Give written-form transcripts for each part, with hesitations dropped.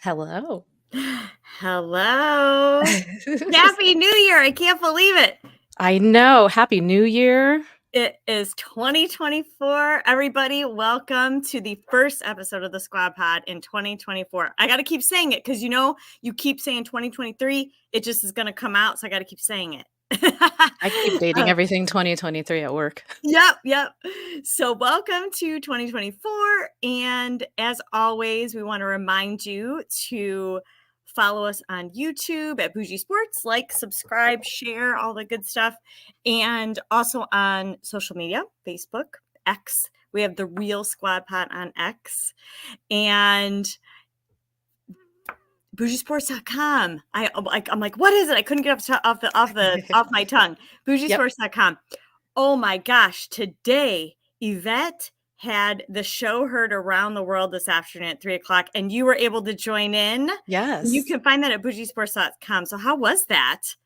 Hello. Hello. Happy New Year. I can't believe it. I know. Happy New Year. It is 2024. Everybody, welcome to the first episode of the Squad Pod in 2024. I got to keep saying it because you keep saying 2023. It just is going to come out, so I got to keep saying it. I keep dating everything 2023 at work. Yep. So welcome to 2024. And as always, we want to remind you to follow us on YouTube at Bougie Sports, like, subscribe, share, all the good stuff. And also on social media, Facebook, X. We have the Real Squad Pod on X. And bougiesports.com. I'm like, what is it? I couldn't get off my tongue. Bougiesports.com. Oh my gosh, today Yvette had the show heard around the world this afternoon at 3:00, and you were able to join in. Yes. You can find that at bougiesports.com. So how was that?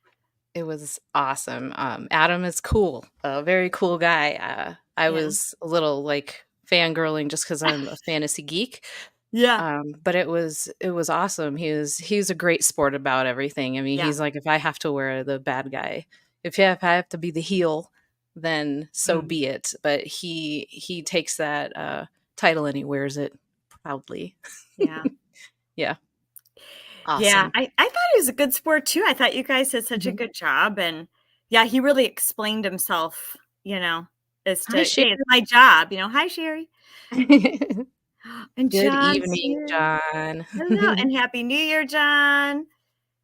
It was awesome. Adam is cool, a very cool guy. I was a little fangirling just because I'm a fantasy geek. Yeah. But it was awesome. He's a great sport about everything. I mean, he's like, if I have to wear the bad guy, if I have to be the heel, then so be it. But he takes that title and he wears it proudly. Yeah. Yeah. Awesome. Yeah, I thought he was a good sport too. I thought you guys did such a good job, and yeah, he really explained himself. As to, hey, it's my job. Hi, Sherry. And good John's evening, here. John. Hello, and Happy New Year, John.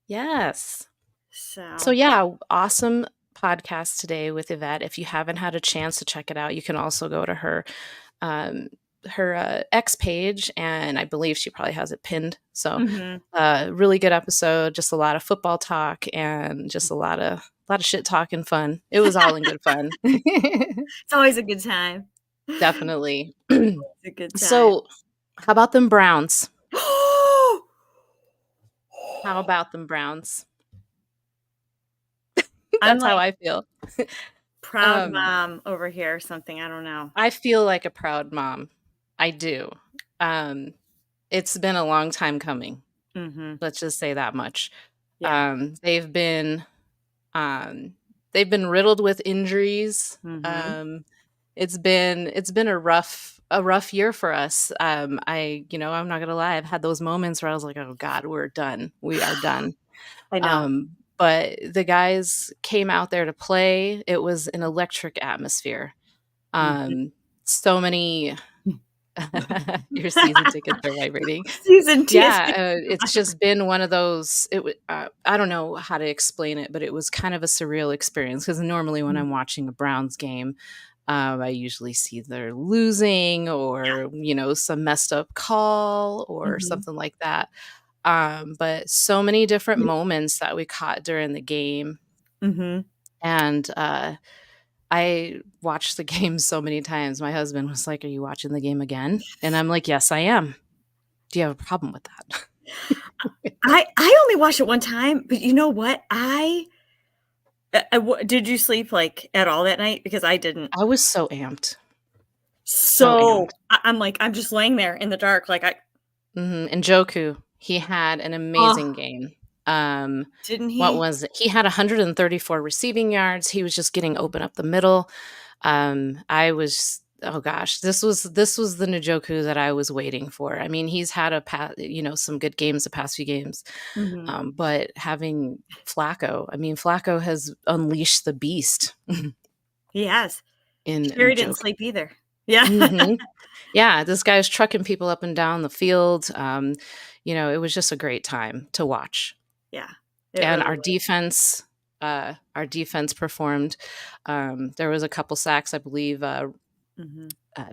Yes. So yeah, awesome podcast today with Yvette. If you haven't had a chance to check it out, you can also go to her X page, and I believe she probably has it pinned. So really good episode, just a lot of football talk and just a lot of shit talk and fun. It was all in good fun. It's always a good time. Definitely. It's a good time. So how about them Browns? How about them Browns? That's how I feel. Proud mom over here or something. I don't know. I feel like a proud mom. I do. It's been a long time coming. Let's just say that much. Yeah. They've been riddled with injuries. It's been a rough year for us. I'm not gonna lie. I've had those moments where I was like, oh God, we're done. We are done. I know. But the guys came out there to play. It was an electric atmosphere. So many. Your season tickets are vibrating. Season tickets. Yeah, it's just been one of those. I don't know how to explain it, but it was kind of a surreal experience because normally when I'm watching a Browns game, I usually see they're losing or some messed up call or something like that. But so many different moments that we caught during the game. And I watched the game so many times. My husband was like, are you watching the game again? And I'm like, yes, I am. Do you have a problem with that? I only watched it one time, but you know what? Did you sleep at all that night? Because I didn't. I was so amped. So I'm just laying there in the dark. And Joku, he had an amazing game. Didn't he? What was it? He had 134 receiving yards. He was just getting open up the middle. Oh gosh, this was the Njoku that I was waiting for. I mean, he's had some good games the past few games. But having Flacco has unleashed the beast. He has. Sherry didn't sleep either. Yeah. Yeah, this guy's trucking people up and down the field. It was just a great time to watch. Yeah. And our defense performed. There was a couple sacks, I believe.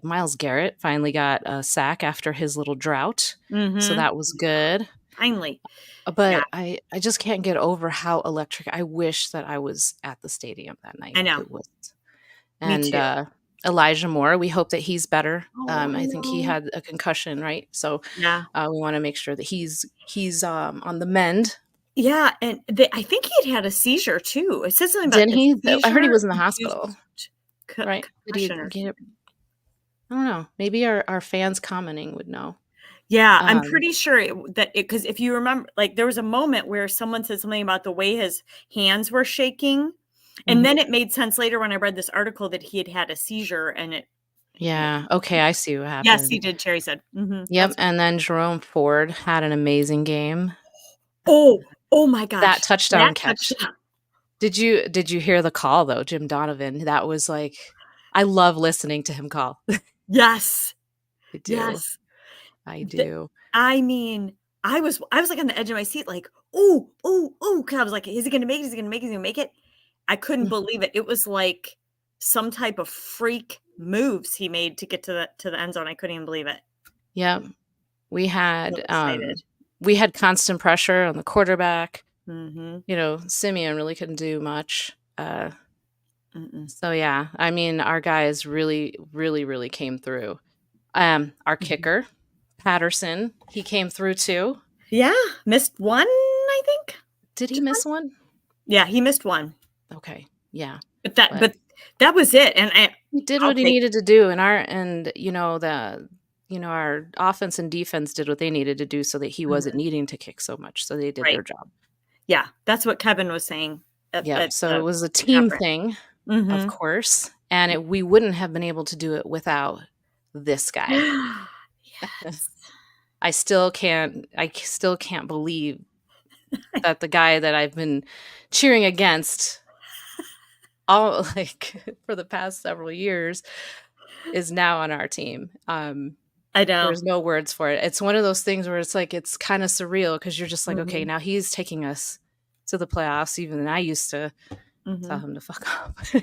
Myles Garrett finally got a sack after his little drought. So that was good. Finally. But yeah. I just can't get over how electric. I wish that I was at the stadium that night. I know. It wasn't. And me too. Elijah Moore, we hope that he's better. I think he had a concussion, right? So we want to make sure that he's on the mend. Yeah, and I think he had a seizure too. It says something about. Didn't he? I heard he was in the hospital. Right? Did he get it? I don't know. Maybe our fans commenting would know. Yeah, I'm Um, pretty sure because if you remember, like, there was a moment where someone said something about the way his hands were shaking, and mhm. then it made sense later when I read this article that he had had a seizure and it Yeah, okay, I see what Yes, he happened. did, Cherry said. Mhm, Yep, that's and then Jerome Ford had an amazing game. oh my That gosh, touchdown that catch. touchdown. Did you hear the call though, Jim Donovan? That was like I love listening to him call. Yes, I do, yes. I The do. I mean, I was, like, on the edge of my seat, like, "Ooh, ooh, ooh," 'cause I was like, "Is he gonna make it? Is he gonna make it? Is he gonna make it?" I couldn't Mm, believe it. It was like some type of freak moves he made to get to the end zone. I couldn't even believe it. yep, we So had, excited. we had constant pressure on the quarterback. Mhm. Simeon really couldn't do much. Mm-mm. So yeah, I mean, our guys really, really, really came through. Our Mhm. kicker, Patterson, he came through too. Yeah, missed one, I think? Did he Just one? miss one? Yeah, he missed one, Okay, yeah, but that but but that was it, and he did I'll what he take needed to do, and our offense and defense did what they needed to do so that he wasn't Mhm. needing to kick so much, so they did Right. their job. Yeah, that's what Kevin was saying Yep, at so it the was a team conference. thing, of Mhm. course, and we wouldn't have been able to do it without this guy. Yes. I still can't believe that the guy that I've been cheering against all like for the past several years is now on our team. I know. There's no words for it. It's one of those things where it's like it's kinda surreal because 'cause you're just like, "Okay, Mhm, now he's taking us to the playoffs," even than I used to tell mhm. him to fuck off.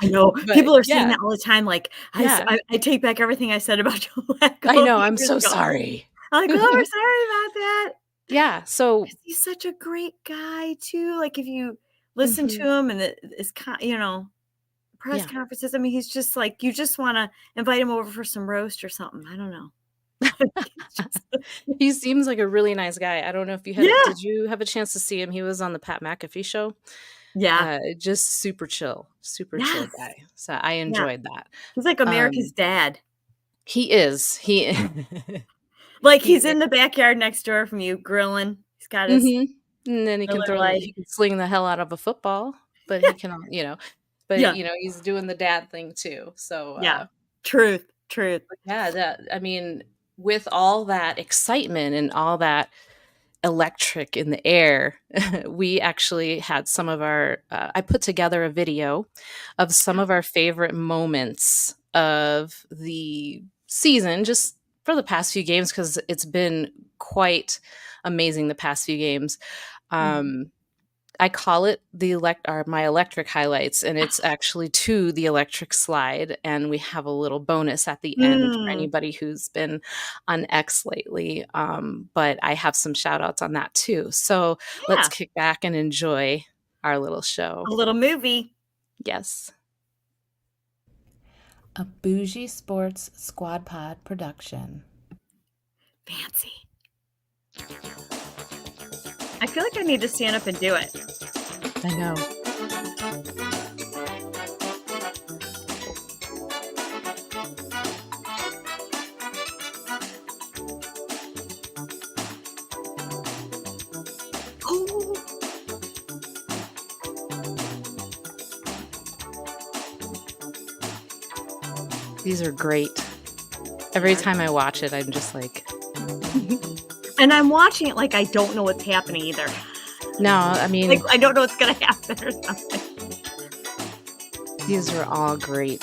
I know. But People are saying yeah, that all the time, like, yeah. I take back everything I said about Joe I Flacco a know, few I'm years so ago. sorry. I'm like, "Oh, we're sorry about that." Yeah, so 'Cause he's such a great guy too, like, if you listen to mhm, him and press yeah. conferences, I mean, he's just like you just wanna invite him over for some roast or something, I don't know. It's just He seems like a really nice guy. I don't know if Yeah. did you have a chance to see him? He was on the Pat McAfee show. Yeah. Just super chill Yes. guy. So I Yeah. enjoyed that. He's like America's Um, dad. he is. He Like, he he's in the backyard next door from you grilling. He's got his mhm. And then Miller he Lite. can sling the hell out of a football, but he can, but, Yeah. he's doing the dad thing too. So, Yeah. Truth, truth. yeah, with all that excitement and all that electric in the air, we actually had some of I put together a video of some of our favorite moments of the season, just for the past few games, because it's been quite amazing the past few games. Mhm. Um, I call it my electric highlights, and it's actually to the electric slide, and we have a little bonus at the end for Mm. anybody who's been on X lately, but I have some shout outs on that too. So, let's Yeah. kick back and enjoy our little A show. little movie. Yes. A Bougie Sports Squad Pod production. Fancy. I feel like I need to stand up and do it. I know. Oh. These are great. Every Yeah. time I watch it, I'm just like, And I'm watching it like I don't know what's happening either. no, I Like, mean, I don't know what's gonna happen or something. these are all great.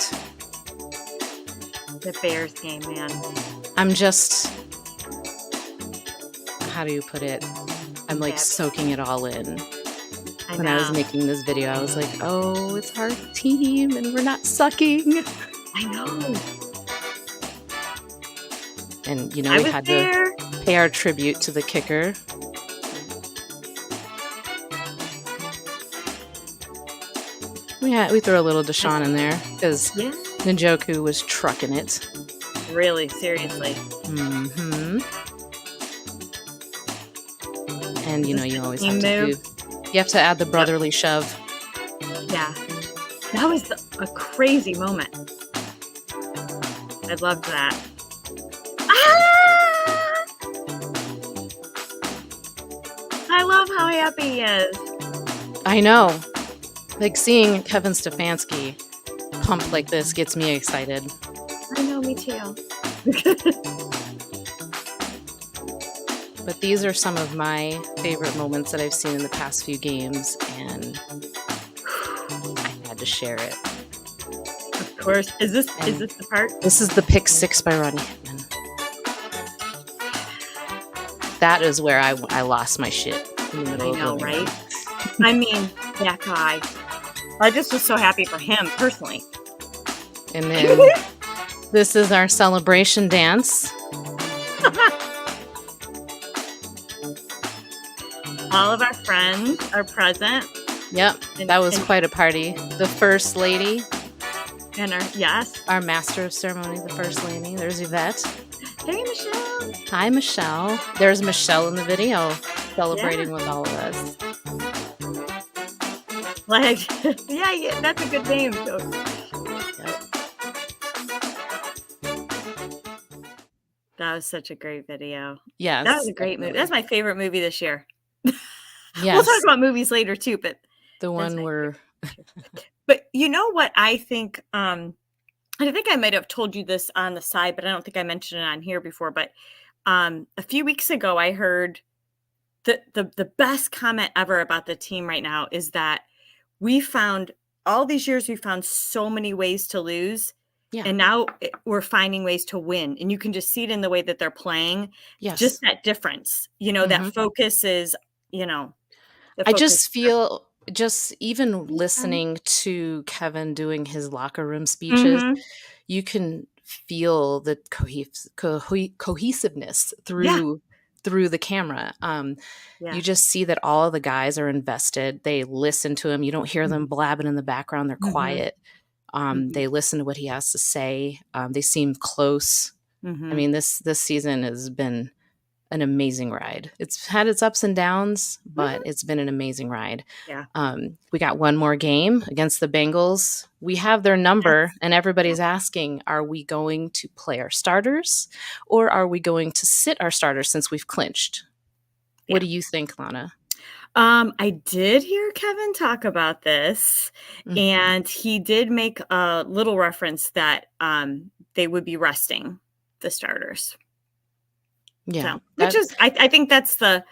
The Bears game, man. I'm just how do you put it? I'm, like, Fab. soaking it all in. I When I was know. making this video, I was like, "Oh, it's our team, and we're not sucking." I know. And, I we was had to there. pay our tribute to the kicker. We threw a little I Deshaun in there because Yeah. Njoku was trucking it. Really, seriously. Mhm. And, Is this you a always have team to move? add the Yep. brotherly shove. Yeah. That was a crazy moment. I loved that. Ah! I love how happy he is. I know. Like seeing Kevin Stefanski pump like this gets me excited. I know, me too. But these are some of my favorite moments that I've seen in the past few games, and I had to share it. Of course. Is this the part? This is the pick six by Ronnie Hickman. That is where I lost my shit in the middle I know, of the right? game. I mean, that guy. I just was so happy for him personally. And then this is our celebration dance. All of our friends are present. Yep, that was quite a party. The first lady. And our master of ceremony, the first lady. There's Yvette. Hey, Michelle. Hi, Michelle. There's Michelle in the video celebrating with all of us. Like, yeah, that's a good name. So. Yep. That was such a great video. Yes. That was a great movie. That's my favorite movie this year. Yes. We'll talk about movies later too, but the one where But you know what I think I think I might have told you this on the side, but I don't think I mentioned it on here before, but a few weeks ago I heard the best comment ever about the team right now is that we found all these years we found so many ways to lose. Yeah. And now we're finding ways to win. And you can just see it in the way that they're playing. Yes. Just that difference. You know, that focus is, you know. I just feel, just even listening to Kevin doing his locker room speeches, you can feel the cohesiveness through the camera. You just see that all of the guys are invested. They listen to him. You don't hear them blabbing in the background. They're quiet. They listen to what he has to say. They seem close. I mean, this season has been an amazing ride. It's had its ups and downs, but it's been an amazing ride. Yeah. We got one more game against the Bengals. We have their number, and everybody's asking, are we going to play our starters or are we going to sit our starters since we've clinched? Yeah. What do you think, Lana? I did hear Kevin talk about this, and he did make a little reference that they would be resting the starters. Yeah, so, which is I think that's the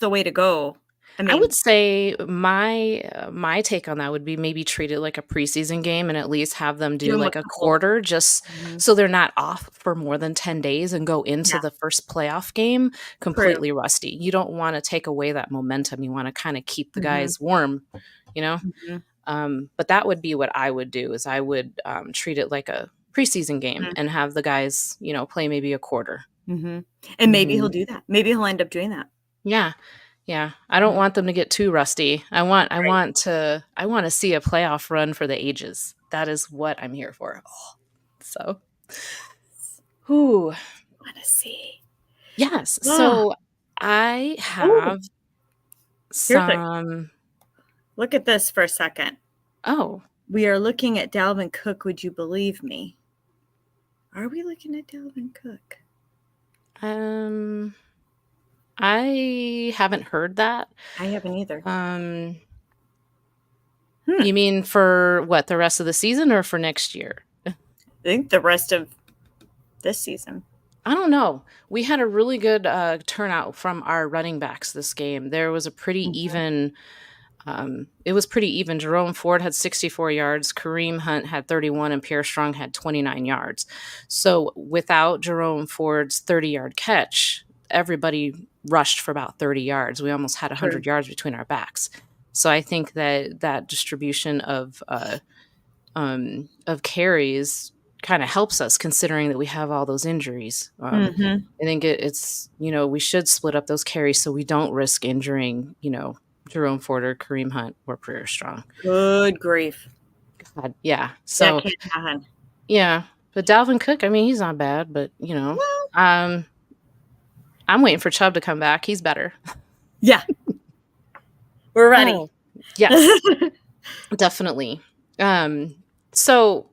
way to go. I mean, I would say my take on that would be maybe treat it like a preseason game and at least have them do like a quarter just so they're not off for more than 10 days and go into the first playoff game completely rusty. You don't want to take away that momentum. You want to kind of keep the guys warm, you know? But that would be what I would do is I would treat it like a preseason game and have the guys, you know, play maybe a quarter. And maybe he'll do that. Maybe he'll end up doing that. Yeah. Yeah. I don't want them to get too rusty. I want to see a playoff run for the ages. That is what I'm here for. So, who want to see? Yes. So I have some. Look at this for a second. Oh, we are looking at Dalvin Cook. Would you believe me? Are we looking at Dalvin Cook? I haven't heard that. I haven't either. You mean for what, the rest of the season or for next year? I think the rest of this season. I don't know. We had a really good turnout from our running backs this game. There was a pretty even. It was pretty even. Jerome Ford had 64 yards. Kareem Hunt had 31, and Pierre Strong had 29 yards. So without Jerome Ford's 30-yard catch, everybody rushed for about 30 yards. We almost had 100 yards between our backs. So I think that distribution of carries kind of helps us, considering that we have all those injuries. I think it's, you know, we should split up those carries so we don't risk injuring, you know, Jerome Ford or Kareem Hunt or Pierre Strong. Good grief. God, yeah. So yeah, but Dalvin Cook, I mean, he's not bad, but you know, I'm waiting for Chubb to come back. He's better. Yeah. We're ready. Oh, yes, definitely. So,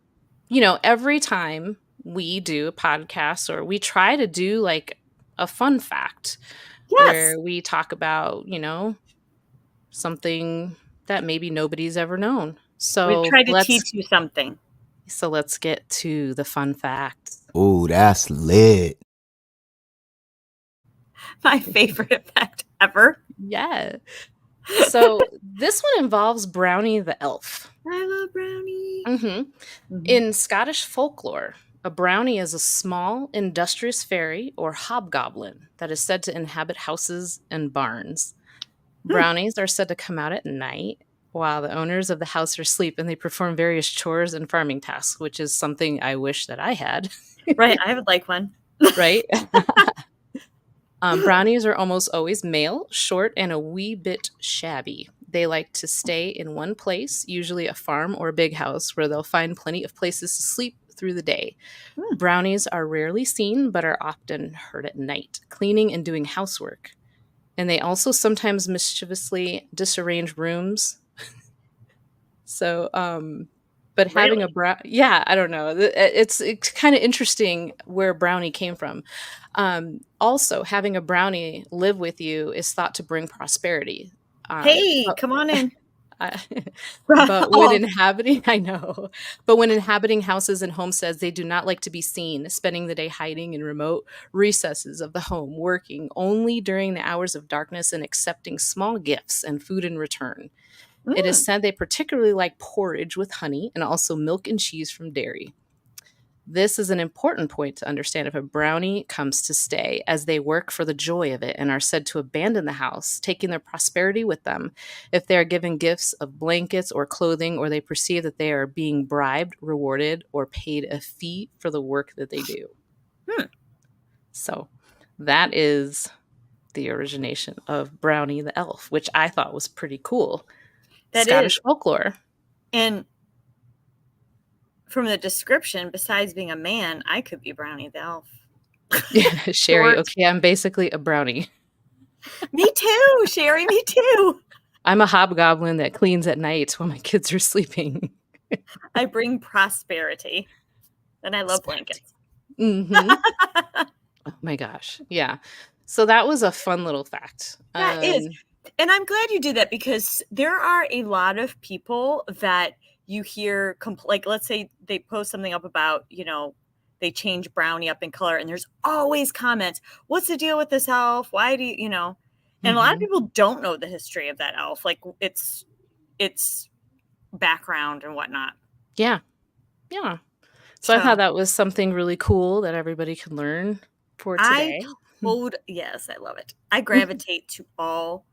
you know, every time we do a podcast or we try to do like a fun fact, Yes. where we talk about, something that maybe nobody's ever known. We So try to let's teach you something. so let's get to the fun facts. Ooh, that's lit. My favorite effect ever. Yeah. So this one involves Brownie the elf. I love Brownie. hmm Mhm. In Scottish folklore, a brownie is a small, industrious fairy or hobgoblin that is said to inhabit houses and barns. Hmm. Brownies are said to come out at night while the owners of the house are asleep, and they perform various chores and farming tasks, which is something I wish that I had, Right, I would like one. right? Brownies are almost always male, short, and a wee bit shabby. They like to stay in one place, usually a farm or a big house, where they'll find plenty of places to sleep through the day. Hmm. Brownies are rarely seen, but are often heard at night, cleaning and doing housework. And they also sometimes mischievously disarrange rooms. So, but having a Really? yeah, I don't know. It's kind of interesting where brownie came from. Also, having a brownie live with you is thought to bring prosperity. Hey, But come on in. I but when Oh, inhabiting I know. But when inhabiting houses and homesteads, they do not like to be seen, spending the day hiding in remote recesses of the home, working only during the hours of darkness and accepting small gifts and food in return. It is mm, said they particularly like porridge with honey and also milk and cheese from dairy. This is an important point to understand if a brownie comes to stay, as they work for the joy of it and are said to abandon the house, taking their prosperity with them if they are given gifts of blankets or clothing, or they perceive that they are being bribed, rewarded, or paid a fee for the work that they do. hmm. So that is the origination of Brownie the Elf, which I thought was pretty cool. That is. Scottish folklore. And from the description, besides being a man, I could be Brownie the elf. Yeah, Sherry, Short. okay, I'm basically a brownie. Me too, Sherry, me too. I'm a hobgoblin that cleans at night while my kids are sleeping. I bring prosperity. And I love Prosperity. blankets. Mhm. Oh my gosh, yeah. So that was a fun little fact. That is. And I'm glad you did that, because there are a lot of people that you hear, like, let's say they post something up about, they change Brownie up in color, and there's always comments. What's the deal with this elf? Why do you? And a lot of Mhm. people don't know the history of that elf, like its background and whatnot. Yeah, yeah. So I thought So that was something really cool that everybody could learn for I today. yes, I love it. I gravitate to all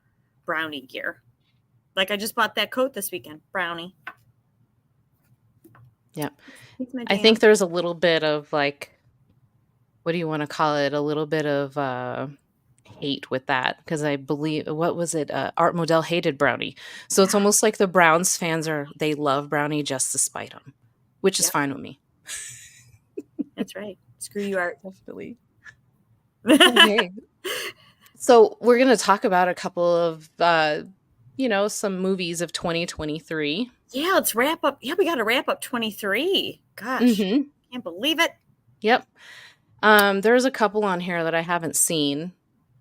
Brownie gear. Like, I just bought that coat this weekend, Brownie. Yep. He's my I jam. think there's a little bit of, like, what do you wanna call it? A little bit of, hate with that, because I believe what was it? Art Modell hated Brownie. So it's Yeah, almost like the Browns fans they love Brownie just to spite him, which is yep, fine with me. that's right. Screw you, Art. Definitely. Okay. So we're gonna talk about a couple of, some movies of 2023. Yeah, let's wrap up. Yeah, we got to wrap up 23. Gosh, Mhm. can't believe it. Yep. There's a couple on here that I haven't seen,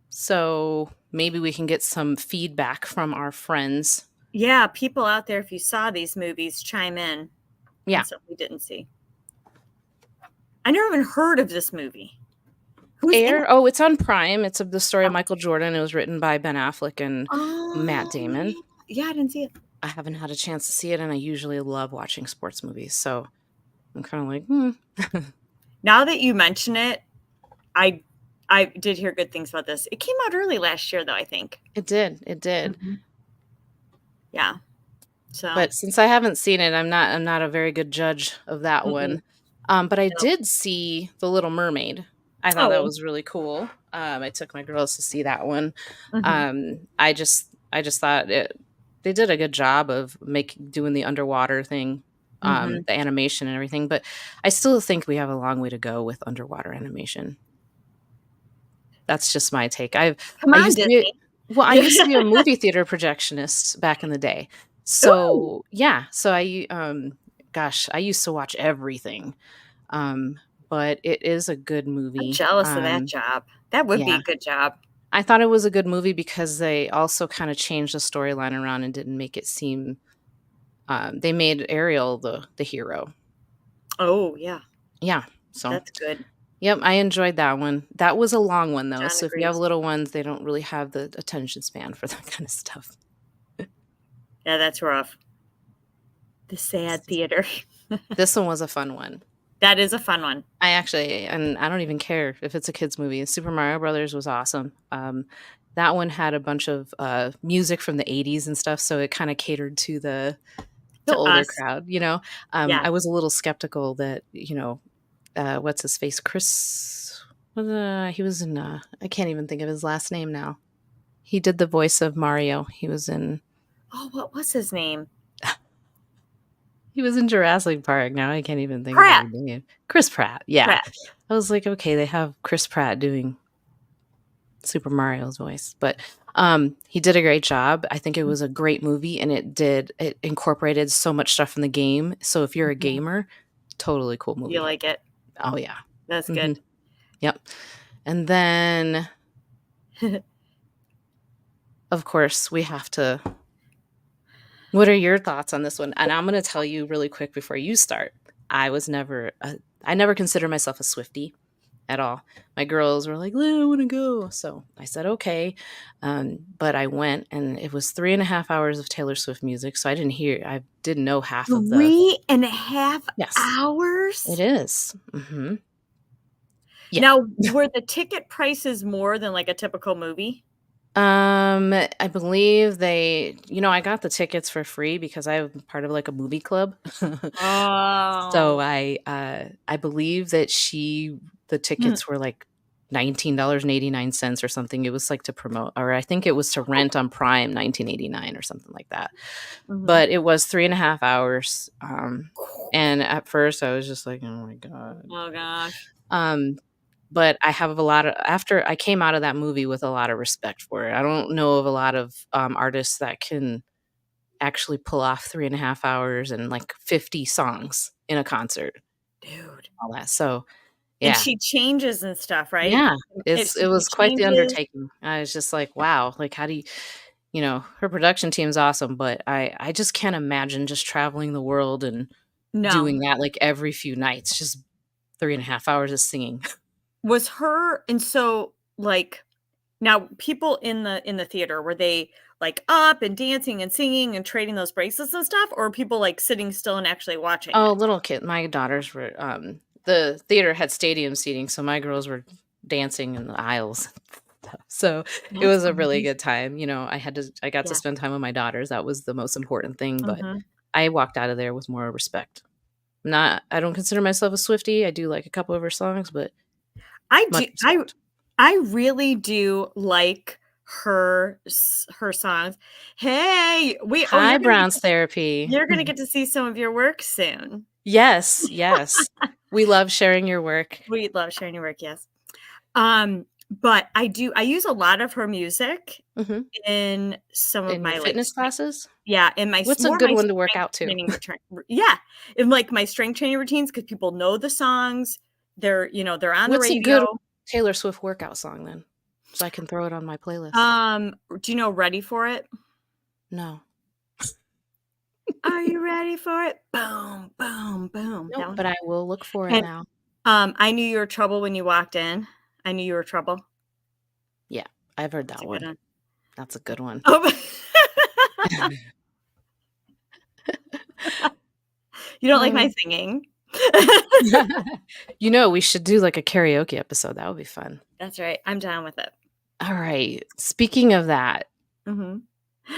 so maybe we can get some feedback from our friends. Yeah, people out there, if you saw these movies, chime in Yeah. on something we didn't see. I never even heard of this movie. Who's in it? Air. Oh, it's on Prime. It's the story of Oh, Michael Jordan. It was written by Ben Affleck and Matt oh, Damon. yeah, I didn't see it. I haven't had a chance to see it, and I usually love watching sports movies, so I'm kind of like, Now that you mention it, I did hear good things about this. It came out early last year, though, I think. It did. It did. Mhm. Yeah. So, But since I haven't seen it, I'm not a very good judge of that mm-mm, one. But I no. did see The Little Mermaid. I thought that Oh, was really cool. I took my girls to see that one. mhm, I just thought they did a good job of doing the underwater thing, mhm. the animation and everything. But I still think we have a long way to go with underwater animation. That's just my take. Come I on, used to be Disney. I used to be a movie theater projectionist back in the day. Ooh, So, yeah, so gosh, I used to watch everything. Um, but it is a good I'm movie. jealous of that job. That would be Yeah. a good job. I thought it was a good movie because they also kind of changed the storyline around and didn't make it seem. They made Ariel the hero. Oh, yeah. Yeah. So, That's good. yep, I enjoyed that one. That was a long one though. John So if you have agrees. little ones, they don't really have the attention span for that kind of stuff. Yeah, that's rough. The sad theater. This one was a fun one. That is a fun one. And I don't even care if it's a kids movie. Super Mario Brothers was awesome. That one had a bunch of music from the 80s and stuff, so it kind of catered to the To older us. crowd, Yeah. I was a little skeptical that, what's his face? Chris, he was in, I can't even think of his last name now. He did the voice of Mario. He was in what was his name? Jurassic Park. Now I can't even think Pratt. of his name. Chris Pratt. Yeah. Pratt. I was like, okay, they have Chris Pratt doing Super Mario's voice, but he did a great job. I think it was a great movie, and it incorporated so much stuff from the game. So if you're a gamer, totally cool movie. You like it? Oh yeah, That's good. Yep. And then, of course, we have to. What are your thoughts on this one? And I'm going to tell you really quick before you start. I never considered myself a Swiftie at all. My girls were like, I want to go. So I said, okay. But I went, and it was 3.5 hours of Taylor Swift music. So I didn't know half of the. 3.5 hours? It is. Mm-hmm. Yeah. Now, were the ticket prices more than like a typical movie? I believe I got the tickets for free because I'm part of like a movie club. Oh. So I believe that the tickets were like $19.89 or something. It was like to promote, or I think it was to rent on Prime, $19.89 or something like that. But it was 3.5 hours. And at first I was just like, oh my God. Oh gosh. But I have after I came out of that movie with a lot of respect for it. I don't know of a lot of artists that can actually pull off 3.5 hours and like 50 songs in a concert. Dude. All that. So, yeah. And she changes and stuff, right? Yeah. It was quite the undertaking. I was just like, wow, like how do you, her production team's awesome, but I just can't imagine just traveling the world and doing that like every few nights, just 3.5 hours of singing. Was her, and so like now people in the theater, were they like up and dancing and singing and trading those bracelets and stuff, or people like sitting still and actually watching? Oh, little kid. My daughters were the theater had stadium seating, so my girls were dancing in the aisles. So it was a really good time. I got to spend time with my daughters. That was the most important thing, but I walked out of there with more respect. I don't consider myself a Swiftie. I do like a couple of her songs, but I really do like her songs. Hey, hi, Brown's Therapy. You're going to get to see some of your work soon. Yes. We love sharing your work. We love sharing your work, yes. But I use a lot of her music in some of my fitness classes. Yeah, in my what's a good one to work out to? Yeah, in like my strength training routines, because people know the songs. They're on the radio. What's a good Taylor Swift workout song then, so I can throw it on my playlist? Do you know "Ready for It"? No. Are you ready for it? Boom, boom, boom. No, but I will look for it now. I knew you were trouble when you walked in. I knew you were trouble. Yeah, I've heard that one. That's a good one. Oh. You don't like my singing? We should do like a karaoke episode. That would be fun. That's right. I'm down with it. All right. Speaking of that,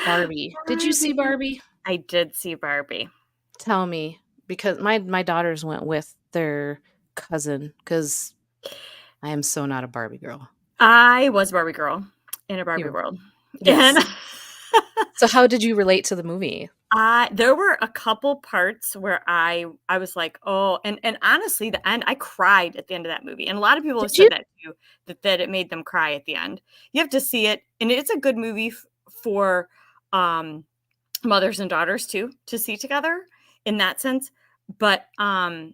Barbie. Did you see Barbie? I did see Barbie. Tell me, because my daughters went with their cousin, because I am so not a Barbie girl. I was a Barbie girl in a Barbie world. Yes. So how did you relate to the movie? There were a couple parts where I was like, oh, and honestly, the end, I cried at the end of that movie. And a lot of people have said that too, that it made them cry at the end. You have to see it. And it's a good movie for mothers and daughters too, to see together in that sense. But the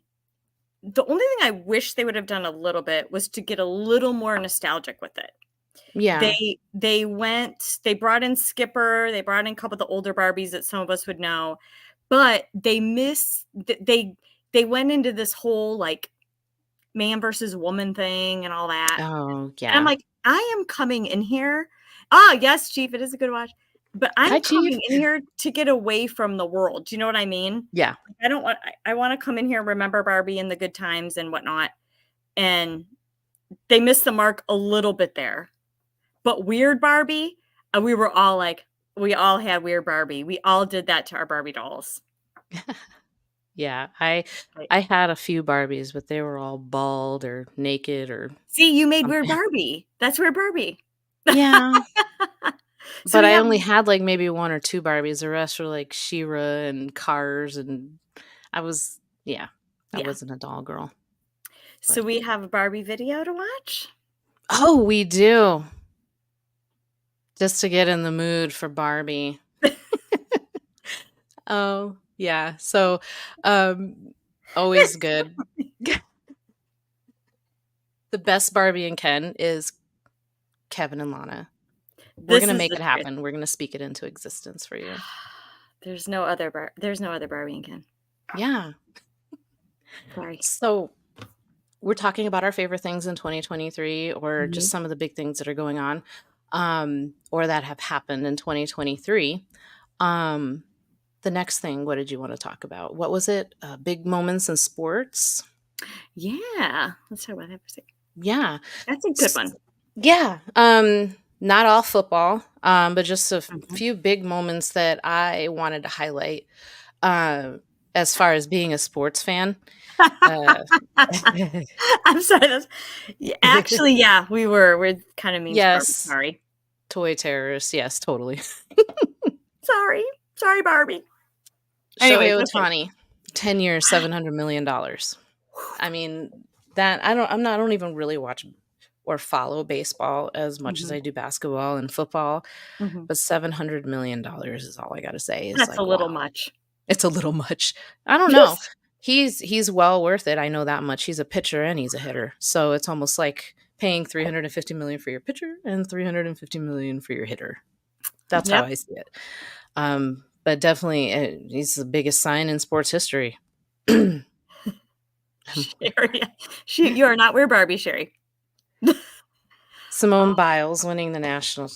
only thing I wish they would have done a little bit was to get a little more nostalgic with it. Yeah. They brought in Skipper, they brought in a couple of the older Barbies that some of us would know, but they went into this whole like man versus woman thing and all that. Oh, And I'm yeah. like, I am coming in here. Ah, yes, Chief, it is a good watch. But Hi, I'm Chief. coming in here to get away from the world. Do you know what I mean? Yeah. I want to come in here and remember Barbie and the good times and whatnot. And they missed the mark a little bit there. But Weird Barbie, we were all like, we all had Weird Barbie. We all did that to our Barbie dolls. Yeah. I had a few Barbies, but they were all bald or naked or See, you made Weird something. Barbie. That's Weird Barbie. Yeah. So But I yeah, only had like maybe 1 or 2 Barbies. The rest were like She-Ra and Cars, and I yeah. wasn't a doll girl. So But we have a Barbie video to watch. oh, we do. Just to get in the mood for Barbie. Oh, yeah. So, always good. The best Barbie and Ken is Kevin and Lana. We're This gonna is make the it truth. happen. We're gonna speak it into existence for you. There's no other Barbie and Ken. Yeah. Sorry. So we're talking about our favorite things in 2023, or Mhm. just some of the big things that are going on, or that have happened in 2023. The next thing, what did you want to talk about? What was it? Big moments in sports? Yeah. Let's talk about that for a second. Yeah. That's a good one. Yeah. Not all football, but just a Mhm. few big moments that I wanted to highlight. As far as being a sports fan. I'm sorry. Actually, yeah, we're kind of mean to Barbie. Yes. Sorry. Toy terrorists. Yes, totally. Sorry, Barbie. Shohei Anyways, okay. Ohtani, 10 years, $700 million. I mean, I don't even really watch or follow baseball as much as Mhm. I do basketball and football, Mhm. but $700 million is all I got to say. Is That's a like, little wow, much. it's a little much. I don't know. He's well worth it. I know that much. He's a pitcher and he's a hitter. So it's almost like paying $350 million for your pitcher and $350 million for your hitter. That's how Yep. I see it. But definitely, he's the biggest sign in sports history. Sherry. You are not Weird Barbie, Sherry. Simone Biles winning the national,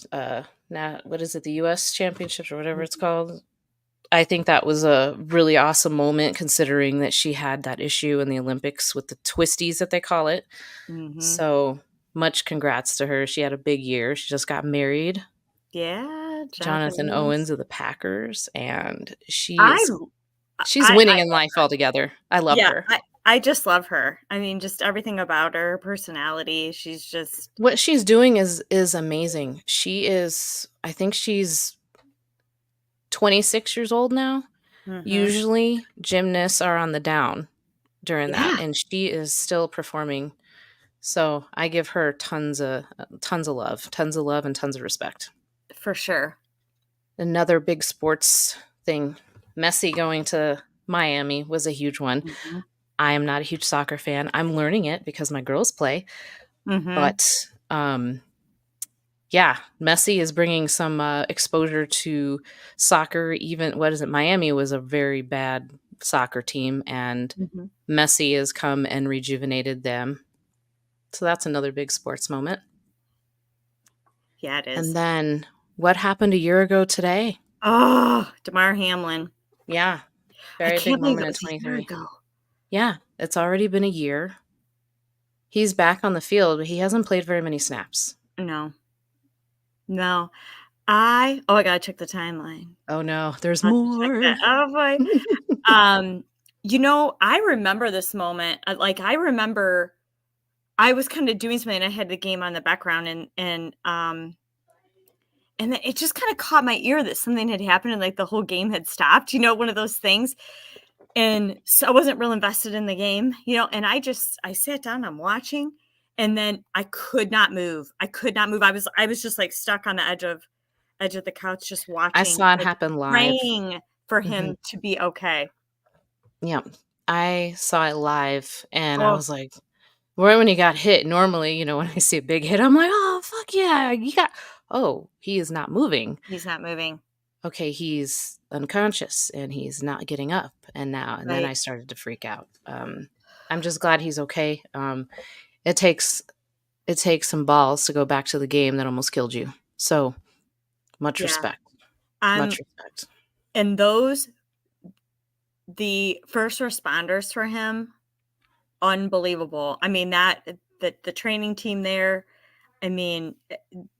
what is it, the U.S. championships or whatever it's called. I think that was a really awesome moment, considering that she had that issue in the Olympics with the twisties that they call it. Mhm. So much congrats to her. She had a big year. She just got married. Yeah, Jonathan Owens of the Packers, and I she's winning in life altogether. I love her. I just love her. I mean, just everything about her personality. She's just What she's doing is amazing. I think she's 26 years old now. Mhm. Usually gymnasts are on the down during that, Yeah. and she is still performing. So I give her tons of love and tons of respect. For sure. Another big sports thing, Messi going to Miami was a huge one. Mhm. I am not a huge soccer fan. I'm learning it because my girls play. Mhm. But yeah, Messi is bringing some exposure to soccer. Even, what is it? Miami was a very bad soccer team, and Mhm. Messi has come and rejuvenated them. So that's another big sports moment. Yeah, it is. And then what happened a year ago today? Oh, Damar Hamlin. Yeah, I very big can't believe moment it in was a year 23. ago. Yeah, it's already been a year. He's back on the field, but he hasn't played very many snaps. No. I gotta check the timeline. Oh no, there's I'll have to check more. that. Oh boy. I remember this moment. I remember I was kind of doing something. I had the game on the background, and then it just kind of caught my ear that something had happened and like the whole game had stopped. One of those things. And so I wasn't real invested in the game, and I sat down, I'm watching, and then I could not move. I was just like stuck on the edge of the couch, just watching, I saw it like, happen live. praying for him to be okay. Yeah, I saw it live, and I was like, right when he got hit, normally, when I see a big hit, I'm like, "Oh, fuck yeah, he is not moving. He's not moving. Okay, he's unconscious and he's not getting up." And then I Right. started to freak out. I'm just glad he's okay. It takes some balls to go back to the game that almost killed you. So, much Yeah. respect. I'm Much respect. and the first responders for him, unbelievable. I mean, the training team there, I mean,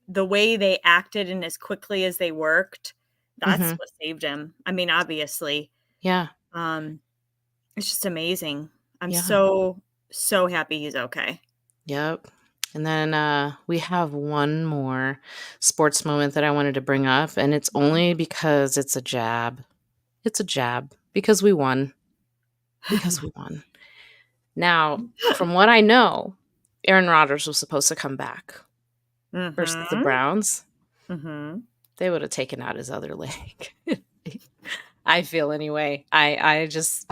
the way they acted and as quickly as they worked, that's Mhm. what saved him. I mean, obviously, Yeah. it's just amazing. I'm Yeah. so happy he's okay. Yep. And then we have one more sports moment that I wanted to bring up, and it's only because it's a jab. It's a jab because we won. Because we won. Now, from what I know, Aaron Rodgers was supposed to come back versus the Mhm. Browns. Mhm. They would have taken out his other leg. I feel anyway. I just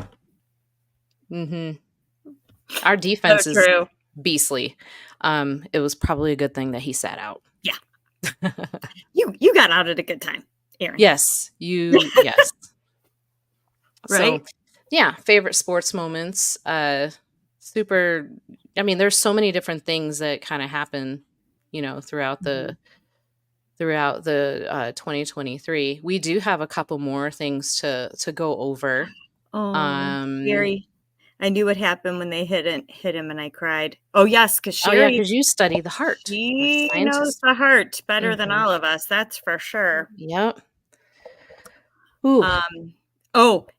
Our So defense is true. beastly. It was probably a good thing that he sat out. Yeah. You got out at a good time, Aaron. Yes, yes. So, Right? yeah, favorite sports moments. Super. I mean, there's so many different things that kind of happen, throughout Mhm. the 2023. We do have a couple more things to go over. Oh, Um, Sherry. I knew what happened when they hit him and I cried. Oh, yes, because oh yeah, Sherry, because you study the heart. You're a she knows scientist. the heart better than Hmm. all of us, that's for sure. Yep. Ooh,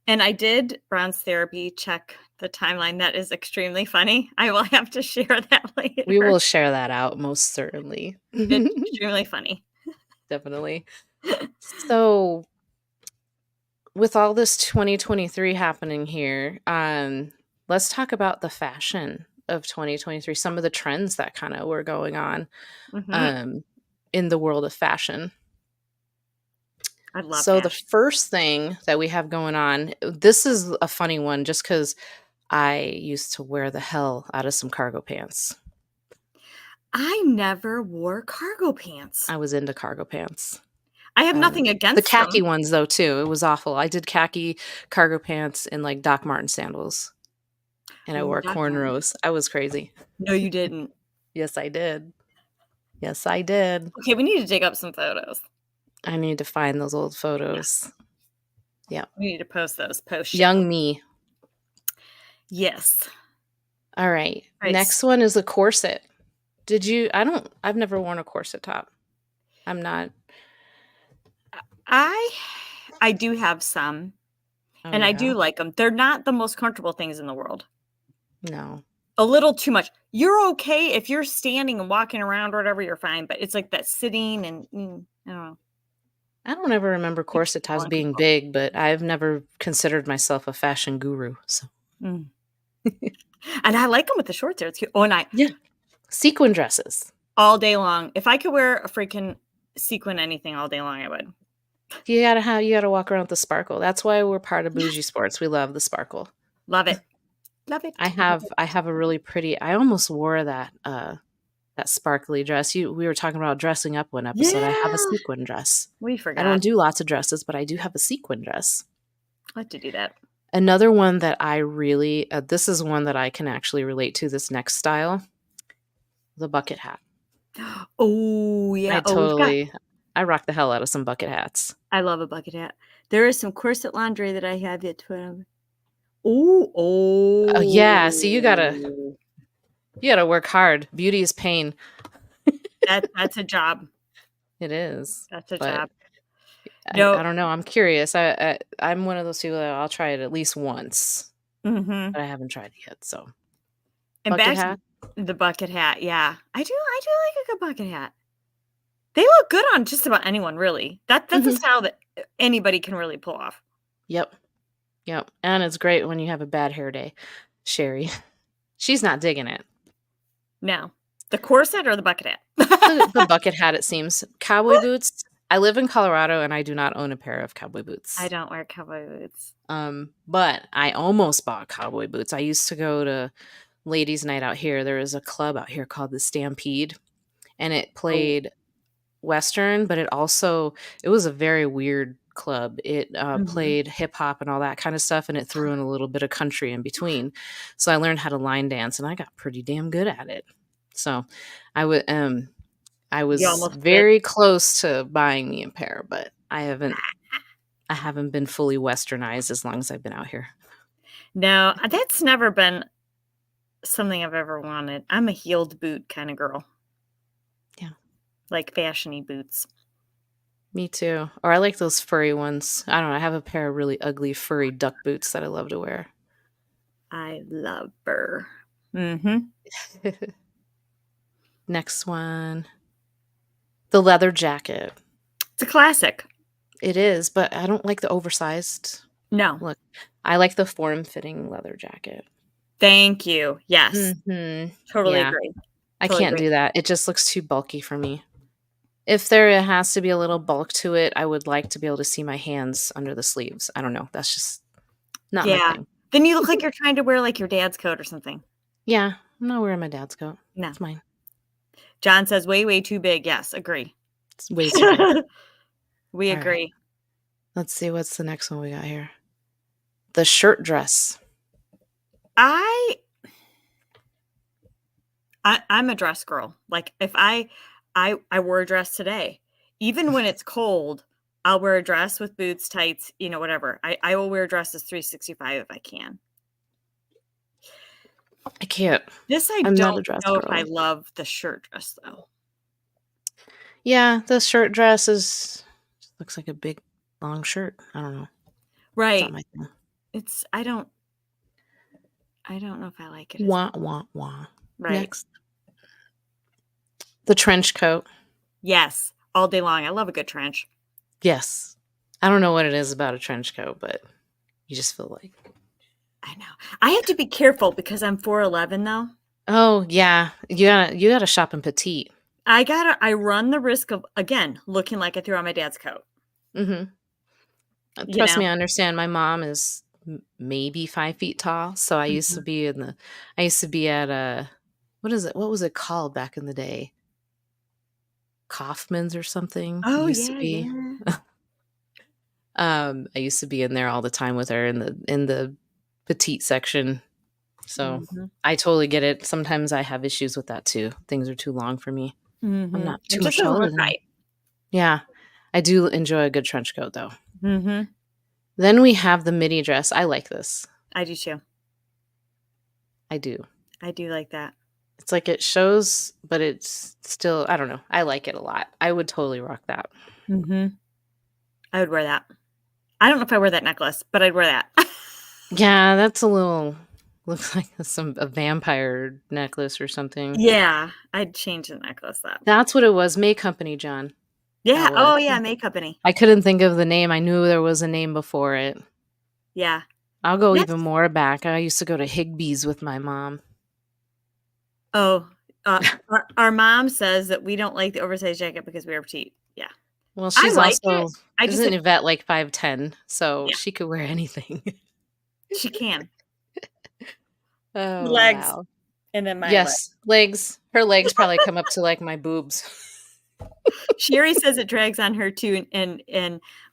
And I did Brown's therapy check the timeline. That is extremely funny. I will have to share that we later. will share that out most certainly. It's extremely funny. Definitely. So, with all this 2023 happening here, let's talk about the fashion of 2023, some of the trends that kind of were going on Mhm. um, in the world of fashion. I love So, the fashion. first thing that we have going on, this is a funny one just because I used to wear the hell out of some cargo pants. I never wore cargo pants. I was into cargo pants. I have nothing The against khaki them. ones, though, too. It was awful. I did khaki cargo pants and like Doc Martin sandals, and I Ooh, wore Doc Martens. cornrows. I was crazy. No, you didn't. Yes, I did. Yes, I did. Okay, we need to dig up some photos. I need to find those old Yes. photos. Yeah. We need to post those, share Young 'em. me. Yes. All right. Right. Next one is a corset. I've never worn a corset top. I'm not. I I do have some, Oh, and I yeah. do like them. 'Em. They're not the most comfortable things in the world. No. A little too much. You're okay if you're standing and walking around or whatever, you're fine, but it's like that sitting and, I don't know. I don't ever remember Keeps corset tops calling being people. big, but I've never considered myself a fashion guru. So, Mm. And I like them with the shorts there. It's cute. Oh, and I yeah. Sequin dresses. all day long. If I could wear a freaking sequin anything all day long, I would. You gotta walk around with the sparkle. That's why we're part of Bougie Yes. Sports. We love the sparkle. Love it. Love it. I Love have I it. have a really pretty. I almost wore that sparkly dress. We were talking about dressing up one episode. I have a Yeah. sequin dress. We I don't forgot. do lots of dresses, but I do have a sequin dress. I have to do that. Another one that I really this is one that I can actually relate to, this next style, the bucket hat. Oh, yeah. I Oh, we've got totally I rock the hell out of some bucket hats. I love a bucket hat. There is some corset laundry that I have yet to put on. Ooh, Oh, yeah, so oh. you gotta work hard. Beauty is pain. That's a job. It is, That's a but job. I No. don't know, I'm curious. I'm one of those people that I'll try it at least once, Mhm. but I haven't tried it yet, so And bucket back to hat? the bucket hat, yeah. I do like a good bucket hat. They look good on just about anyone, really. That's a Mhm. style that anybody can really pull off. Yep, yep, and it's great when you have a bad hair day. Sherry, she's not digging it. Now, the corset or the bucket hat? The bucket hat, it seems. Cowboy boots, I live in Colorado, and I do not own a pair of cowboy I boots. don't wear cowboy boots. But I almost bought cowboy boots. I used to go to ladies' night out here, there is a club out here called the Stampede, and it Oh. played Western, but it was a very weird club. It played hip hop and all that kind of stuff, and it threw in a little bit of country in between. So I learned how to line dance, and I got pretty damn good at it. So I You was almost quit. very close to buying me a pair, but I haven't been fully westernized as long as I've been out here. No, that's never been something I've ever wanted. I'm a heeled boot kind of girl. Yeah. Like fashiony boots. Me too. Or I like those furry ones. I don't know. I have a pair of really ugly furry duck boots that I love to wear. I love her. Mm-hmm. Next one. The leather jacket. It's a classic. It is, but I don't like the oversized. No. Look, I like the form-fitting leather jacket. Thank you. Yes. Mm-hmm. Totally Yeah. agree. I Totally can't agree. do that. It just looks too bulky for me. If there has to be a little bulk to it, I would like to be able to see my hands under the sleeves. I don't know. That's just not my Yeah. thing. Then you look like you're trying to wear like your dad's coat or something. Yeah. I'm not wearing my dad's coat. No. It's mine. John says way, way too big. Yes, agree. It's way too big. We All right. agree. Let's see. What's the next one we got here? The shirt dress. I'm a dress girl. Like if I wore a dress today, even when it's cold, I'll wear a dress with boots, tights, whatever. I will wear dresses 365 if I can. I can't. I'm not a don't dress know girl. if I love the shirt dress though. Yeah, the shirt dress looks like a big long shirt. I don't know. Right. It's not my thing. I don't know if I like it. Wah, wah, wah. Right. Next. The trench coat. Yes. All day long. I love a good trench. Yes. I don't know what it is about a trench coat, but you just feel like. I know. I have to be careful because I'm 4'11" though. Oh, yeah. You gotta shop in petite. I run the risk of, again, looking like I threw on my dad's coat. Mm-hmm. Trust me, I understand. My mom is maybe 5 feet tall, so I used to be at what was it called back in the day? Kaufman's or something. Oh, It used to be. yeah. I used to be in there all the time with her in the petite section. So I totally get it. Sometimes I have issues with that too. Things are too long for me. I'm not too much taller than right. Yeah. I do enjoy a good trench coat though. Mm-hmm. Then we have the midi dress. I like this. I do too. I do. I do like that. It's like it shows, but it's still, I don't know. I like it a lot. I would totally rock that. Mm-hmm. I would wear that. I don't know if I wear that necklace, but I'd wear that. Yeah, that's looks like a vampire necklace or something. Yeah, I'd change the necklace up. That's what it was. May Company, John. Yeah. Oh, yeah. May Company. I couldn't think of the name. I knew there was a name before it. Yeah. I'll go even more back. I used to go to Higbee's with my mom. Oh, our mom says that we don't like the oversized jacket because we are petite. Yeah. Well, she's also, isn't Yvette like 5'10", so Yeah. she could wear anything. She can. Oh, legs. wow. And then my legs. Her legs probably come up to like my boobs. Sherry says it drags on her too, and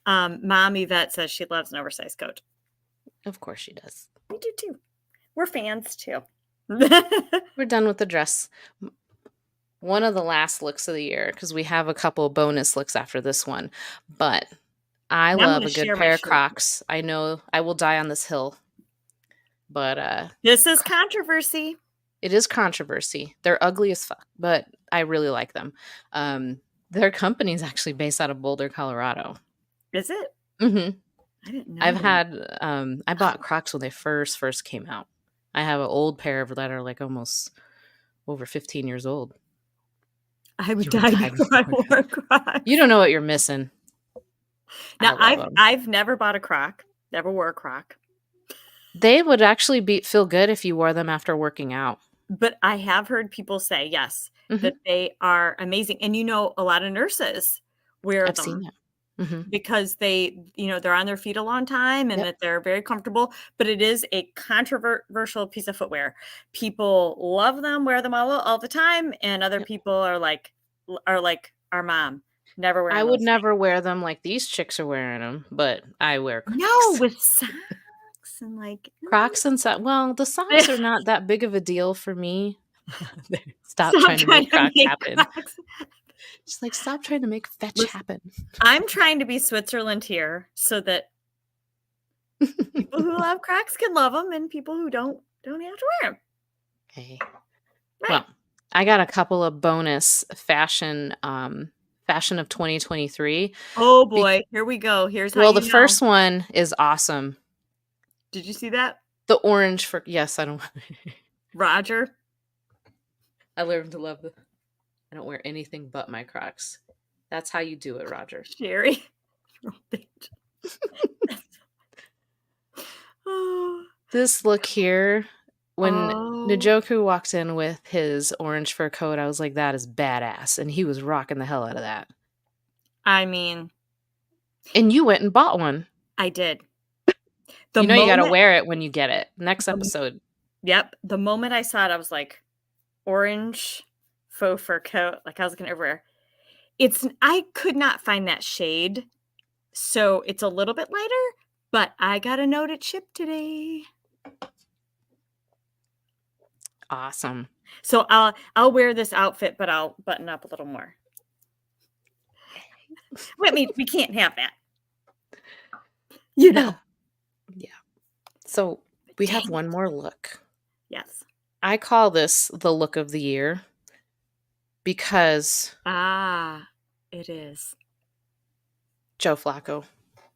Mom Yvette says she loves an oversized coat. Of course she does. We do too. We're fans too. We're done with the dress. One of the last looks of the year, because we have a couple bonus looks after this one, but I love a good pair of Crocs. I know I will die on this hill, but this is controversy. It is controversy. They're ugly as fuck, but I really like them. Their company is actually based out of Boulder, Colorado. Is it? Mm-hmm. I didn't know. I've had I bought Crocs when they first came out. I have an old pair of that are like almost over 15 years old. I would die before I wore Crocs. You don't know what you're missing. Now I've never bought a Croc. Never wore a Croc. They would actually feel good if you wore them after working out. But I have heard people say, yes, that they are amazing. And a lot of nurses wear them. I've seen that. because they, they're on their feet a long time and that they're very comfortable, but it is a controversial piece of footwear. People love them, wear them all the time. And other people are like our mom, never wearing I would those never wear them like these chicks are wearing them, but I wear things. Crocs. No, with socks and like Crocs and socks. Well, the socks are not that big of a deal for me. Stop trying to make Crocs happen. Just like, stop trying to make fetch happen. I'm trying to be Switzerland here so that people who love Crocs can love them and people who don't have to wear them. Okay. Right. Well, I got a couple of bonus fashion of 2023. Oh boy, here we go. Here's how the first one is awesome. Did you see that? The orange for yes, I don't. Roger. I learned to love I don't wear anything but my Crocs. That's how you do it, Roger. Sherry. This look here, when Njoku walked in with his orange fur coat, I was like, that is badass. And he was rocking the hell out of that. I mean. And you went and bought one. I did. You got to wear it when you get it. Next episode. Yep. The moment I saw it, I was like, orange faux fur coat. Like I was going to wear. I could not find that shade. So it's a little bit lighter, but I got a note it shipped today. Awesome. So I'll wear this outfit, but I'll button up a little more. Wait, we can't have that. Yeah. So we have one more look. Yes. I call this the look of the year because it is Joe Flacco.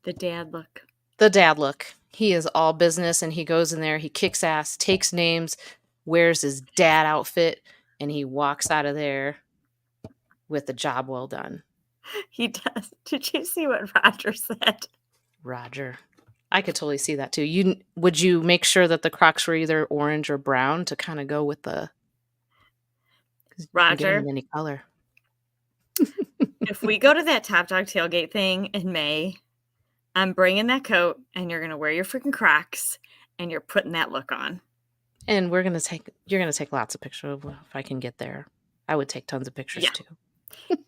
The dad look. The dad look. He is all business and he goes in there, he kicks ass, takes names, wears his dad outfit, and he walks out of there with the job well done. He does. Did you see what Roger said? Roger. I could totally see that too. Would you make sure that the Crocs were either orange or brown to kind of go with the Roger? In any color. If we go to that Top Dog tailgate thing in May, I'm bringing that coat, and you're gonna wear your freaking Crocs, and you're putting that look on. And you're gonna take lots of pictures if I can get there. I would take tons of pictures too.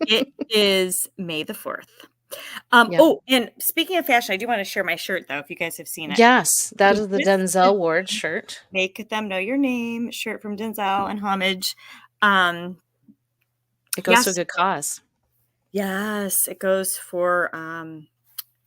It is May the 4th. Oh, and speaking of fashion, I do want to share my shirt though, if you guys have seen it. Yes, that is the Denzel Ward shirt. Make them know your name shirt from Denzel and homage. It goes to a good cause. Yes, it goes for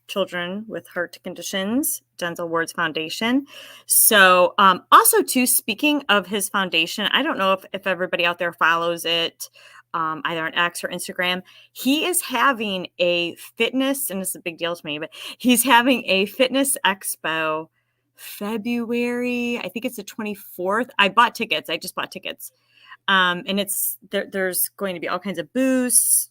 children with heart conditions, Denzel Ward's foundation. So also too, speaking of his foundation, I don't know if everybody out there follows it, either on X or Instagram. He is having a fitness, and this is a big deal to me, but he's having a fitness expo February. I think it's the 24th. I just bought tickets. And it's there's going to be all kinds of booths.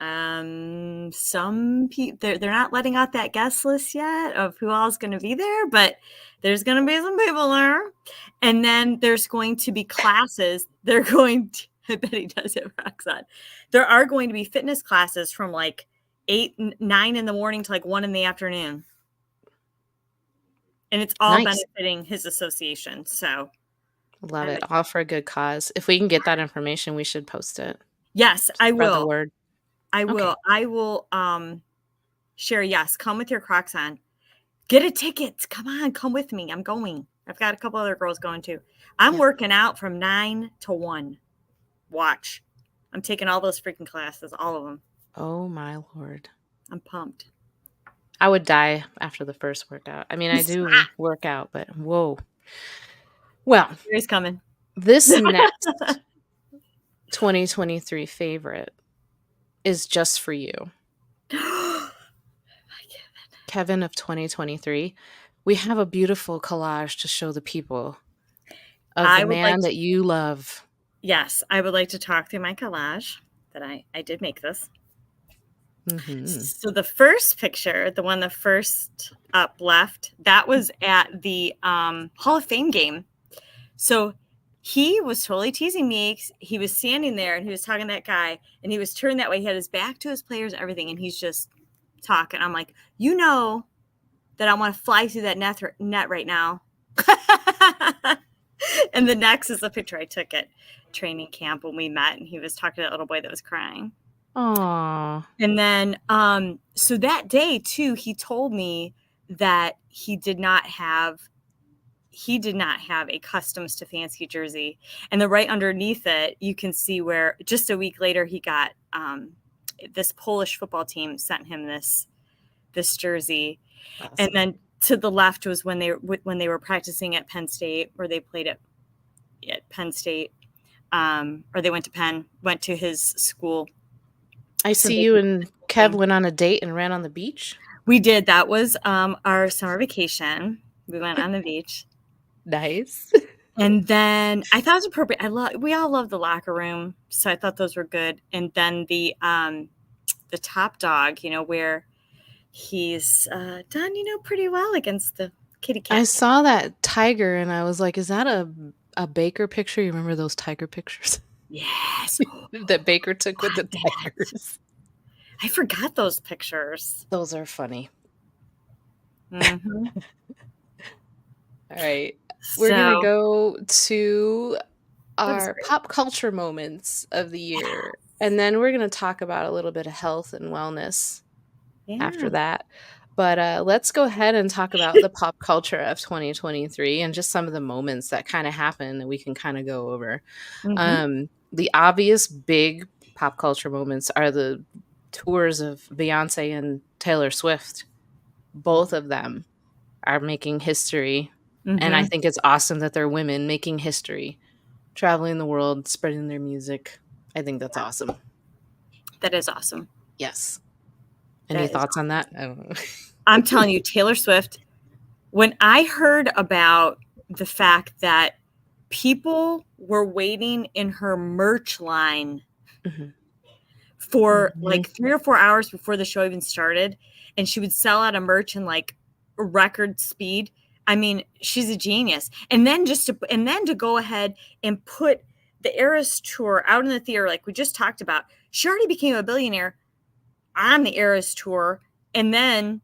Some people, they're not letting out that guest list yet of who all is going to be there, but there's going to be some people there. And then there's going to be classes. I bet he does have rocks on. There are going to be fitness classes from like 9 in the morning to like 1 in the afternoon. And it's all benefiting his association. So love it. All for a good cause. If we can get that information, we should post it. Yes, I will. The word. I will. I will share. Yes, come with your Crocs on. Get a ticket. Come on, come with me. I'm going. I've got a couple other girls going too. I'm working out from 9 to 1. Watch. I'm taking all those freaking classes, all of them. Oh my Lord. I'm pumped. I would die after the first workout. I mean, I do work out, but whoa. Well, here's coming. This next 2023 favorite is just for you. Kevin of 2023. We have a beautiful collage to show the people of the man that you love. Yes, I would like to talk through my collage that I did make this. Mm-hmm. So the first picture, the one the first up left, that was at the Hall of Fame game. So he was totally teasing me. He was standing there and he was talking to that guy and he was turned that way. He had his back to his players and everything. And he's just talking. I'm like, you know that I want to fly through that net right now. And the next is the picture I took at training camp when we met, and he was talking to that little boy that was crying. Aww. And then, so that day too, he told me that he did not have a custom Stefanski jersey. And then right underneath it, you can see where just a week later he got this Polish football team sent him this jersey. Awesome. And then to the left was when they were practicing at Penn State, or they played at Penn State, or they went to his school. I see you and Kev went on a date and ran on the beach. We did. That was our summer vacation. We went on the beach. Nice. And then I thought it was appropriate. We all love the locker room, so I thought those were good. And then the top dog, where he's done, pretty well against the kitty cat. I saw that tiger and I was like, is that a Baker picture? You remember those tiger pictures? Yes. That Baker took with the tigers. I forgot those pictures. Those are funny. Mm-hmm. All right. We're going to go to our pop culture moments of the year. And then we're going to talk about a little bit of health and wellness after that. But let's go ahead and talk about the pop culture of 2023 and just some of the moments that kind of happened that we can kind of go over. Mm-hmm. The obvious big pop culture moments are the tours of Beyonce and Taylor Swift. Both of them are making history. Mm-hmm. And I think it's awesome that they're women making history, traveling the world, spreading their music. I think that's awesome. That is awesome. Yes. Any thoughts on that? I don't know. I'm telling you, Taylor Swift, when I heard about the fact that people were waiting in her merch line for like 3 or 4 hours before the show even started, and she would sell out of merch in like record speed. I mean, she's a genius. And then to go ahead and put the Eras tour out in the theater, like we just talked about, she already became a billionaire on the Eras tour, and then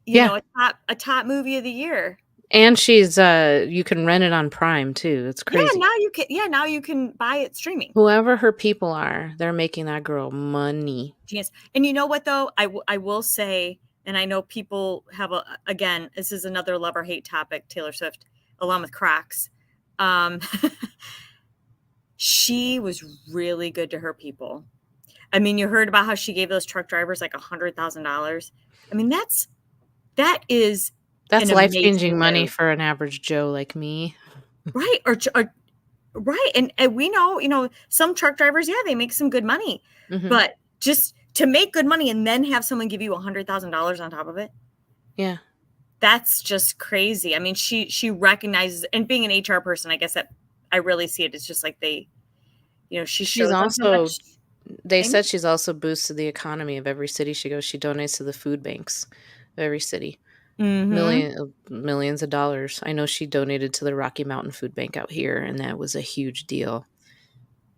you know, a top movie of the year. And she's you can rent it on Prime too. It's crazy. Now you can buy it streaming. Whoever her people are, they're making that girl money. Yes. And you know what though? I will say, and I know people have again, this is another love or hate topic, Taylor Swift, along with Crocs. She was really good to her people. I mean, you heard about how she gave those truck drivers like $100,000. I mean, that's life-changing money for an average Joe like me. Right. Or right. And we know, some truck drivers, they make some good money, but just to make good money and then have someone give you $100,000 on top of it. Yeah. That's just crazy. I mean, she recognizes, and being an HR person, I guess that I really see it. It's just like she's also, they said she's also boosted the economy of every city she goes. She donates to the food banks of every city. Millions of dollars. I know she donated to the Rocky Mountain Food Bank out here, and that was a huge deal.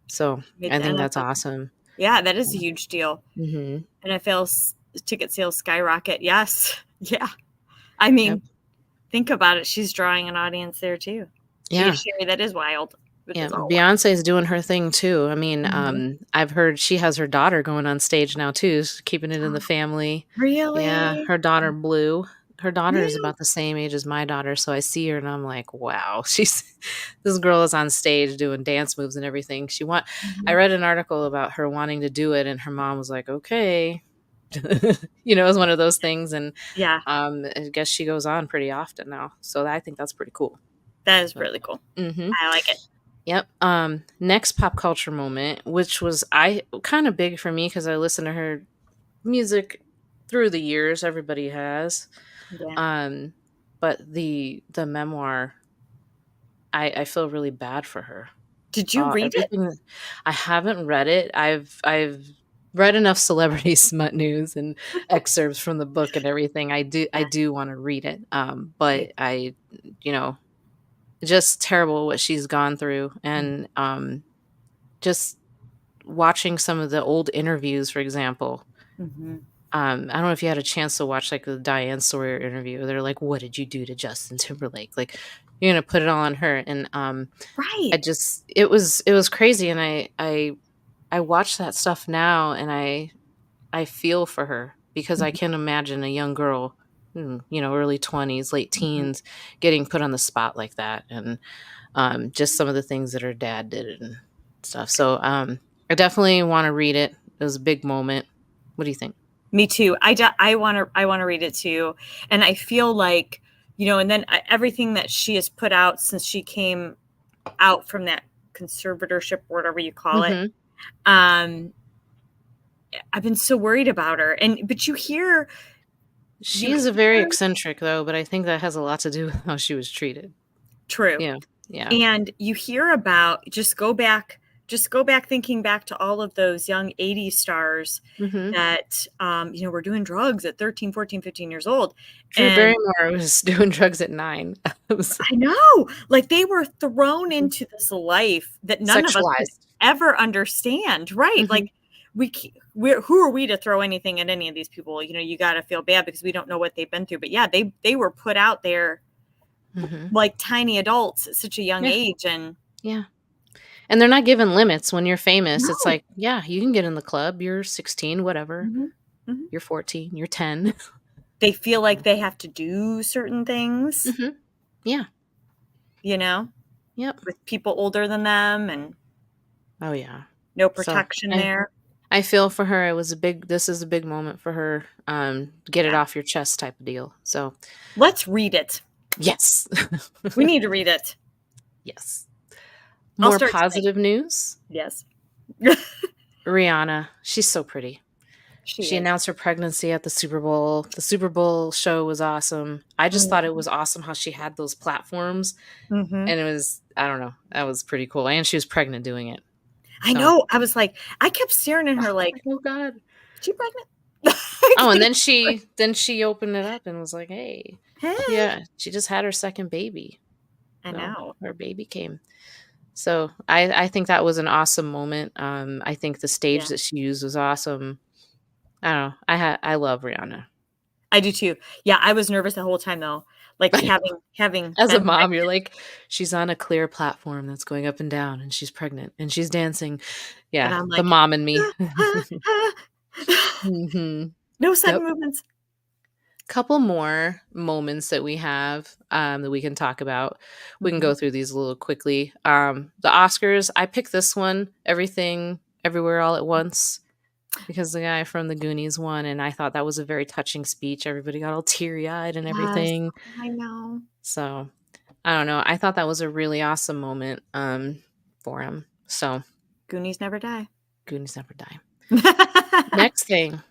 So I think that's awesome. Yeah, that is a huge deal. And NFL's ticket sales skyrocket. Yes. Yeah. I mean, think about it. She's drawing an audience there too. Yeah. Sherry, that is wild. Yeah, Beyonce's doing her thing too. I mean, I've heard she has her daughter going on stage now too, keeping it in the family. Really? Yeah, her daughter Blue. Her daughter is about the same age as my daughter, so I see her and I'm like, wow, this girl is on stage doing dance moves and everything. I read an article about her wanting to do it, and her mom was like, okay. It was one of those things, and I guess she goes on pretty often now, so I think that's pretty cool. That is really cool. I like it. Yep. Next pop culture moment, which was kind of big for me because I listened to her music through the years. Everybody has. Yeah. But the memoir, I feel really bad for her. Did you read it? I haven't read it. I've read enough celebrity smut news and excerpts from the book and everything. I do want to read it. But just terrible what she's gone through, and just watching some of the old interviews, for example, I don't know if you had a chance to watch like the Diane Sawyer interview. They're like, "What did you do to Justin Timberlake? Like, you're gonna put it all on her." And Right. it was crazy. And I watch that stuff now, and I feel for her because I Mhm, can imagine a young girl, early 20s, late mhm. teens, getting put on the spot like that, and just some of the things that her dad did and stuff. So I definitely want to read it. It was a big moment. What do you think? Me too. I wanna read it too, and I feel like, and then everything that she has put out since she came out from that conservatorship, or whatever you call it. Hmm. Um, I've been so worried about her, but you She is a very hear eccentric, though, but I think that has a lot to do with how she was treated. true. Yeah. Yeah. And you hear about just go back thinking back to all of those young 80s stars Hmm. that were doing drugs at 13, 14, 15 years old. Drew And Barrymore was doing drugs at 9. It was I know, like they were thrown Mhm. into this life that none of us could Sexualized. ever understand, right? Hmm. Like we're who are we to throw anything at any of these people? You got to feel bad because we don't know what they've been through. But yeah, they were put out there Hmm. like tiny adults at such a young Yeah. age, and Yeah. And they're not given limits when you're famous. It's no. like, yeah, you can get in the club. You're 16, whatever. Mhm, mhm. You're 14, you're 10. They feel like they have to do certain things, Hmm. Yeah. you know, Yep. with people older than them and Oh, yeah. no So protection I there. I feel for her. This is a big moment for her. Get it Yeah. off your chest type of deal. So Let's read it. yes. We need to read it. Yes. I'll More start tonight. positive news. Yes. Rihanna, she's so pretty. She She is. announced her pregnancy at the Super Bowl. The Super Bowl show was awesome. I just thought it Mhm, was awesome how she had those platforms, mhm. and it was, I don't know, that was pretty cool. And she was pregnant doing it. I So, know. I was like, I kept staring at her like, oh god. "Is she pregnant?" Oh, and You then she opened it up and was like, "Hey, Hey. yeah, she just had her second baby." I So know. her baby came. So I think that was an awesome moment. I think the stage Yeah. that she used was awesome. I don't know. I love Rihanna. I do too. Yeah, I was nervous the whole time though. Like having As a been mom, you're pregnant, like, she's on a clear platform that's going up and down, and she's pregnant, and she's dancing. and Yeah, I'm the like, mom in me. "Ah, ah, ah." Hmm. No sudden Yep. movements. Couple more moments that we have that we can talk about. We can Mhm. go through these a little quickly. The Oscars, I picked this one, Everything, Everywhere, All at Once, because the guy from the Goonies won, and I thought that was a very touching speech. Everybody got all teary eyed and Yes, everything. I know. So I don't know. I thought that was a really awesome moment for him. So Goonies never die. Goonies never die. Next thing,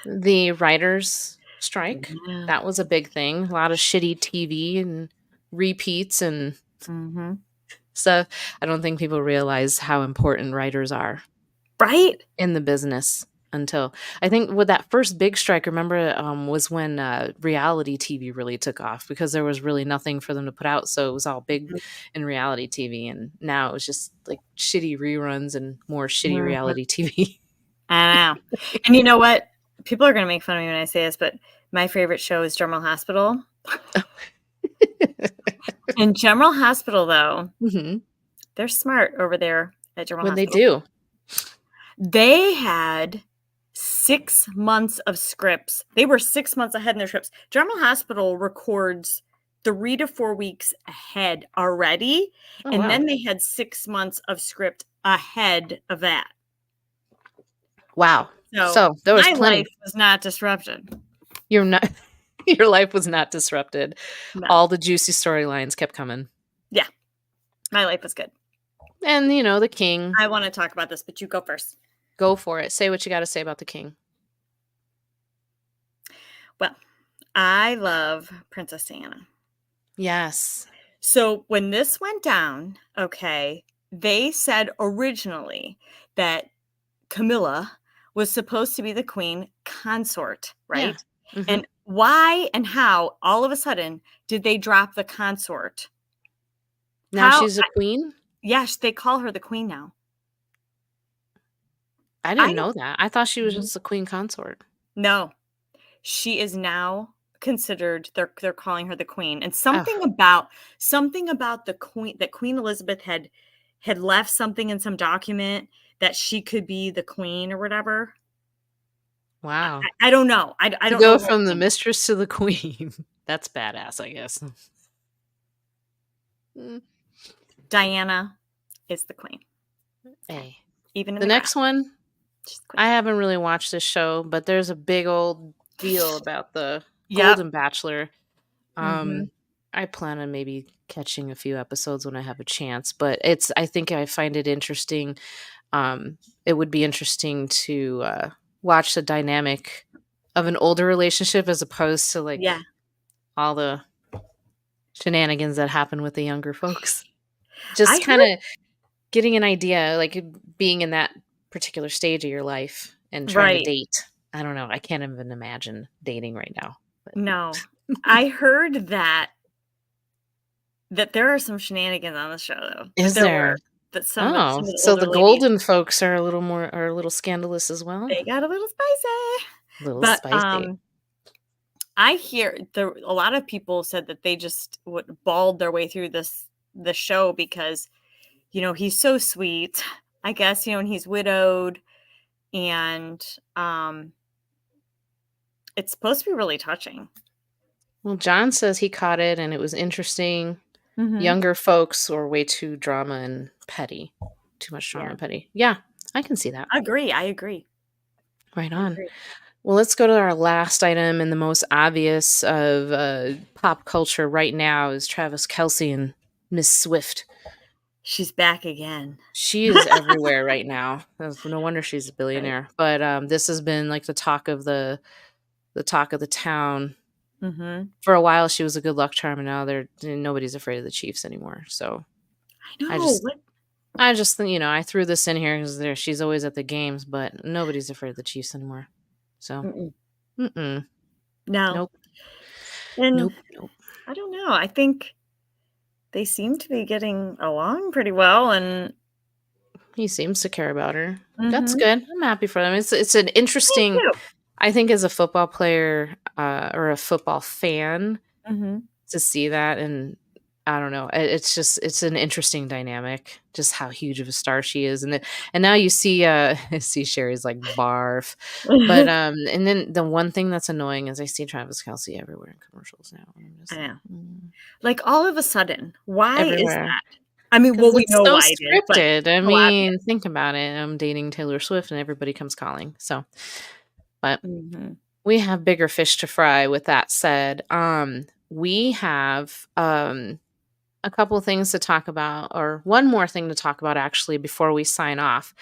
the writers' strike. Yeah. That was a big thing. A lot of shitty TV and repeats and Mhm. stuff. I don't think people realize how important writers are Right? in the business until I think with that first big strike, remember, was when reality TV really took off because there was really nothing for them to put out. So it was all big in reality TV. And now it's just like shitty reruns and more shitty Mhm. reality TV. I know. And you know what? People are gonna make fun of me when I say this, but my favorite show is General Hospital. In General Hospital, though, Hmm. they're smart over there at General When they Hospital. do. They had 6 months of scripts. They were 6 months ahead in their scripts. General Hospital records 3 to 4 weeks ahead already, Oh, and wow. then they had 6 months of script ahead of that. Wow. So, So there was my life plenty. was not disrupted. You're not, your life was not disrupted. No. All the juicy storylines kept coming. Yeah, my life was good. And, the king, I wanna talk about this, but you go first. go for it. Say what you got to say about the king. Well, I love Princess Diana. Yes. So when this went down, okay, they said originally that Camilla was supposed to be the queen consort, Yeah. right? Hmm. And why and how all of a sudden did they drop the consort? Now How? she's a queen? Yes, they call her the queen now. I I didn't know that. I thought she was Mhm. just a queen consort. No, she is now considered, they're calling her the queen. And Oh, something about the queen, that Queen Elizabeth had left something in some document that she could be the queen or whatever. wow. I don't know. I To don't know go the whole from the thing. mistress to the queen. That's badass, I guess. Mm, Diana is the queen. Hey. Even in The the graph. next one, She's the I queen. haven't really watched this show, but there's a big old deal about the Yep. Golden Bachelor. Mm-hmm. I plan on maybe catching a few episodes when I have a chance, but I think I find it interesting. It would be interesting to watch the dynamic of an older relationship as opposed to like Yeah. all the shenanigans that happen with the younger folks. I Just kind heard, of getting an idea, like being in that particular stage of your life and trying to right. date. I don't know. I can't even imagine dating right now. But No. I heard that there are some shenanigans on the show, though. That is there were. there? That some Oh, of the so older the ladies, golden folks are a little scandalous as well. they got a little spicy. A little But spicy. I hear a lot of people said that they just bawled their way through the show because, he's so sweet. I guess, and he's widowed, and it's supposed to be really touching. Well, John says he caught it and it was interesting. Mm-hmm. Younger folks were way too drama and petty. Too much drama Yeah. and petty. Yeah, I can see that. I agree. Right I on. agree. Well, let's go to our last item and the most obvious of pop culture right now is Travis Kelce and Miss Swift. She's back again. She is everywhere right now. No wonder she's a Right. billionaire. But this has been like the talk of the town. Mm-hmm. For a while, she was a good luck charm, and now nobody's afraid of the Chiefs anymore. So I I know. just, I just think I threw this in here because she's always at the games, but nobody's afraid of the Chiefs anymore. So, No. nope, And nope. I don't know. I think they seem to be getting along pretty well, and He seems to care about her. That's Mhm. good. I'm happy for them. It's an Me interesting. too. I think as a football player or a football fan Mhm. to see that, and I don't know, it's an interesting dynamic, just how huge of a star she is, and now you see see Sherry's like barf, but and then the one thing that's annoying is I see Travis Kelce everywhere in commercials now. And I'm just I know. mm. Like all of a sudden, why is Everywhere. that? I mean, Because well, we it's know so why it is, but scripted. I so obvious. mean, think about it. I'm dating Taylor Swift and everybody comes calling. So, but Mhm. we have bigger fish to fry with that said. We have a couple of things to talk about, or one more thing to talk about actually before we sign off.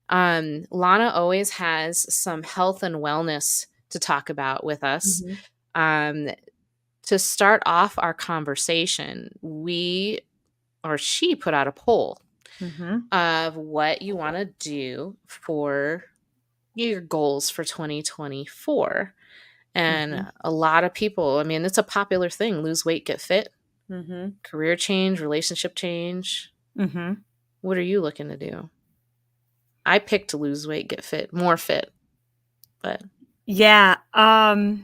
Lana always has some health and wellness to talk about with us. Mhm. Um, to start off our conversation, she put out a poll Mhm. of what you want to do for your goals for 2024. And Mhm. a lot of people, I mean, it's a popular thing, lose weight, get fit, Mhm. career change, relationship change. Mhm. What are you looking to do? I picked to lose weight, get fit, more fit. But Yeah. I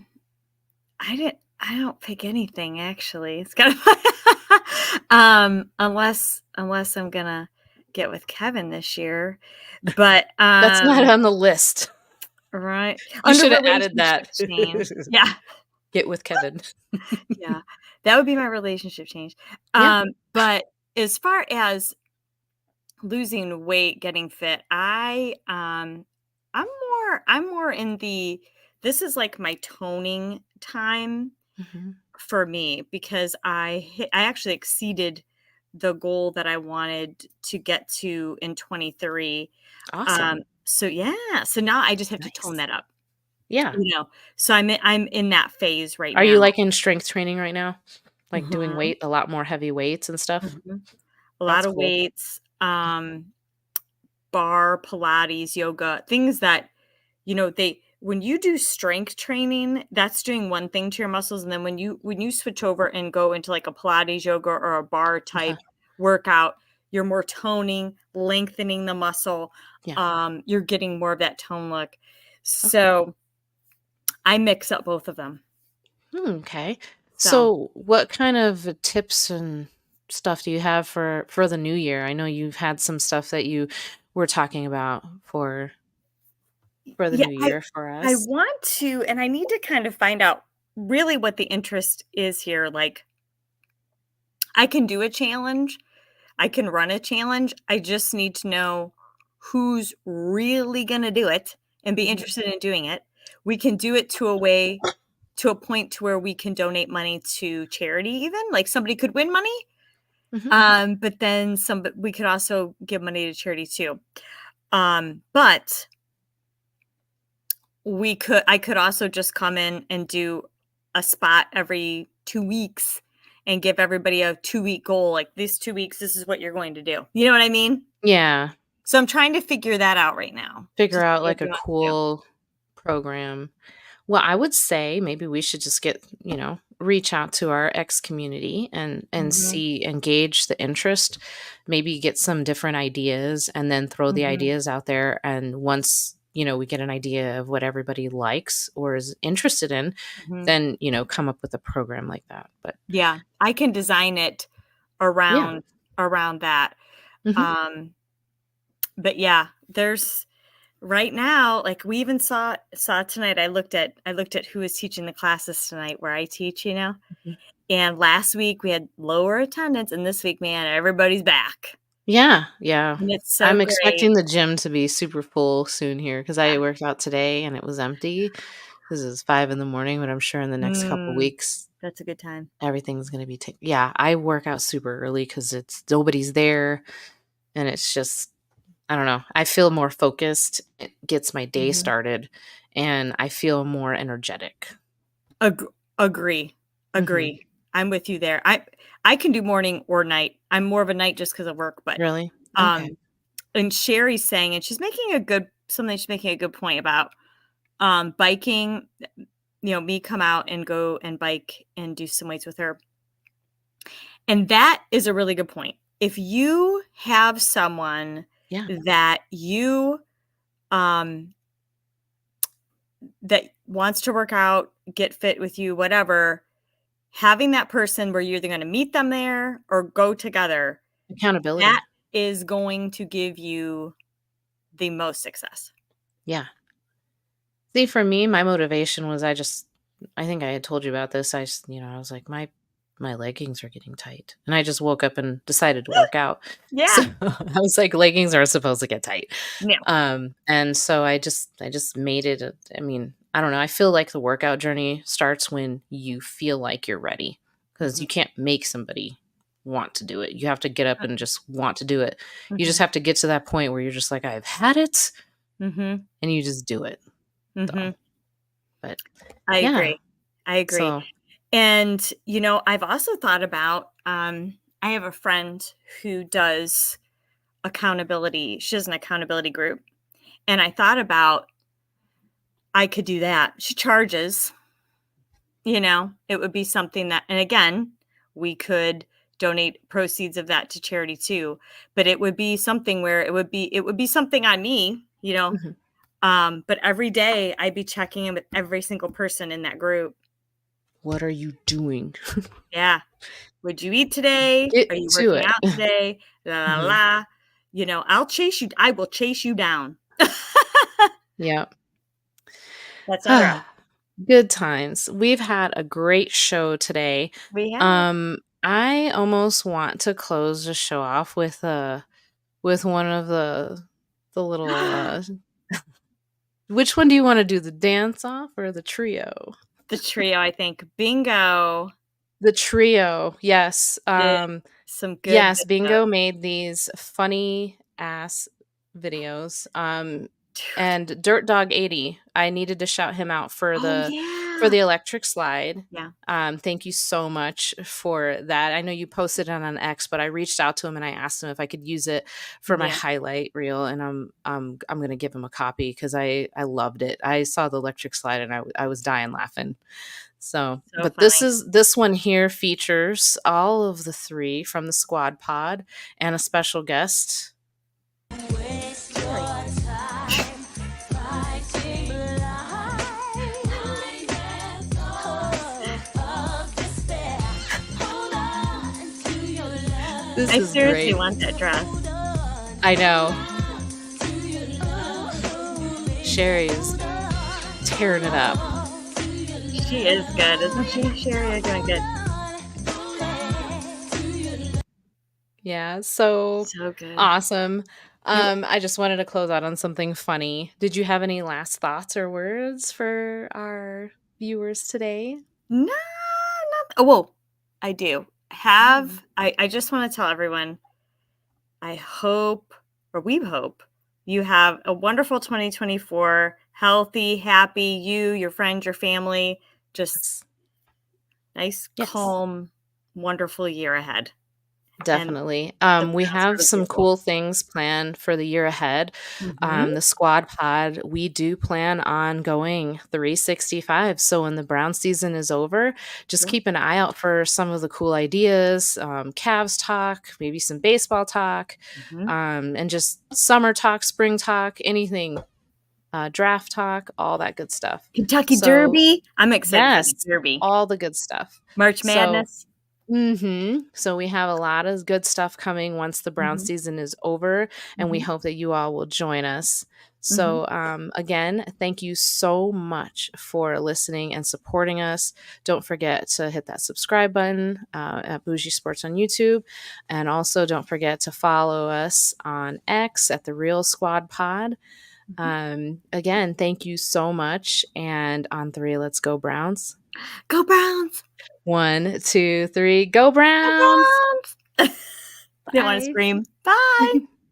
don't pick anything actually. It's kind of unless I'm gonna get with Kevin this year. But that's not on the list. right. You Under should have added relationship that. change. Yeah. Get with Kevin. Yeah. That would be my relationship change. Yeah. But as far as losing weight, getting fit, I'm more in this is like my toning time Mhm. for me because I actually exceeded the goal that I wanted to get to in 23. Awesome. So yeah, so now I just have to tone Nice. that up, Yeah. So I'm in that phase right Are you now. like in strength training right now? Like doing Mhm, a lot more heavy weights and stuff? mhm. A lot That's of cool. weights, bar, Pilates, yoga, things that, when you do strength training, that's doing one thing to your muscles. And then when you switch over and go into like a Pilates yoga or a bar Okay. type workout, you're more toning, lengthening the muscle. Yeah. You're getting more of that tone look. Okay. So I mix up both of them. Okay. So So, what kind of tips and stuff do you have for the new year? I know you've had some stuff that you were talking about for the yeah, new I year for I us. want to, and I need to kind of find out really what the interest is here. Like, I can do a challenge, I can run a challenge. I just need to know who's really going to do it and be Mhm. interested in doing it. We can do it to a point to where we can donate money to charity, even like somebody could win money. Mhm. But then we could also give money to charity too. But I could also just come in and do a spot every 2 weeks and give everybody a 2 week goal. Like, these 2 weeks, this is what you're going to do. You know what I mean? Yeah. So I'm trying to figure that out right now to Figure see out what like we a want to do. cool program. Well, I would say maybe we should just reach out to our ex community and Mhm, see engage the interest, maybe get some different ideas and then throw the mhm, ideas out there and once, we get an idea of what everybody likes or is interested in, mhm. then, come up with a program like that. But Yeah, I can design it yeah. around that. Mhm. Um, but yeah, there's right now, like, we even saw tonight. I looked at who is teaching the classes tonight where I teach, Mhm. and last week we had lower attendance, and this week, man, everybody's back, Yeah, yeah. and it's so I'm great. expecting the gym to be super full soon here because I worked out today and it was empty. This is 5 in the morning, but I'm sure in the next couple Mm, weeks, that's a good time. everything's gonna be yeah, I work out super early because it's nobody's there, and it's just I don't know, I feel more focused, it gets my day Mhm. started, and I feel more energetic. Agree. Mhm. Agree. I'm with you there. I can do morning or night. I'm more of a night just because of work, but, Really? Okay. um, and Sherry's saying, and she's making a good point about, biking, me come out and go and bike and do some weights with her, and that is a really good point. If you have someone Yeah. that um, that wants to work out, get fit with you, whatever, having that person where you're either gonna meet them there or go together, that Accountability. is going to give you the most success. Yeah. See, for me, my motivation was I think I had told you about this. I was like, my leggings are getting tight. And I just woke up and decided to work out. So Yeah. I was like, leggings are supposed to get tight. Yeah. And so I just made it I mean, I don't know. I feel like the workout journey starts when you feel like you're ready. Because Mhm. you can't make somebody want to do it. You have to get up and just want to do it. You just Mhm. have to get to that point where you're just like, I've had it, Mhm. and you just do it. So Mhm. but I yeah, agree. I agree. so And, I've also thought about, I have a friend who does accountability. She does an accountability group. And I thought about I could do that. She charges, it would be something that, and again, we could donate proceeds of that to charity too. But it would be something where it would be something on me, mhm. but every day I'd be checking in with every single person in that group. What are you doing? Yeah. Would you eat today? Get Are you to working it. out today? La la Mhm. la. I will chase you down. Yep. Etc. Good times. We've had a great show today. We have I almost want to close the show off with one of the little which one do you wanna do, the dance off or the trio? the trio, I think. Bingo The trio, yes. did some Yes, good stuff. Bingo made these funny ass videos. And Dirt Dog 80, I needed to shout him out Oh, for yeah. the electric slide. Yeah. Thank you so much for that. I know you posted it on X, but I reached out to him and I asked him if I could use it for my Yeah. highlight reel, and I'm gonna give him a copy because I loved it. I saw the electric slide and I was dying laughing. So, So but funny. this one here features all of the 3 from the squad pod and a special guest. Really. This I is seriously great. want that dress. I know. Sherry is tearing it up. She is good, isn't she? Sherry, you're doing good. Yeah, so So good. awesome. It I just wanted to close out on something funny. Did you have any last thoughts or words for our viewers today? No, not oh, well, I do. Mhm. I just wanna tell everyone, I hope, or we hope, you have a wonderful 2024, healthy, happy, you, your friends, your family, just Yes. nice, Yes. calm, wonderful year ahead, and Definitely. the We Browns go have to some Super Bowl. cool things planned for the year ahead. Mhm, The squad pod, we do plan on going 365. So when the Brown season is over, just yeah, keep an eye out for some of the cool ideas, Cavs talk, maybe some baseball talk, mhm. and just summer talk, spring talk, anything, draft talk, all that good stuff. Kentucky So, Derby, I'm excited for the yes, Derby. all the good stuff. March So, Madness. So we have a lot of good stuff coming once the Brown Mhm, season is over, and we mhm, hope that you all will join us. mhm. So, again, thank you so much for listening and supporting us. Don't forget to hit that subscribe button at Bougie Sports on YouTube. And also, don't forget to follow us on X at The Real Squad Pod. Mhm. Again, thank you so much. And on three, let's go, Browns. Go Browns! 1, 2, 3, go Go Browns! Browns! Didn't wanna Bye. scream. Bye.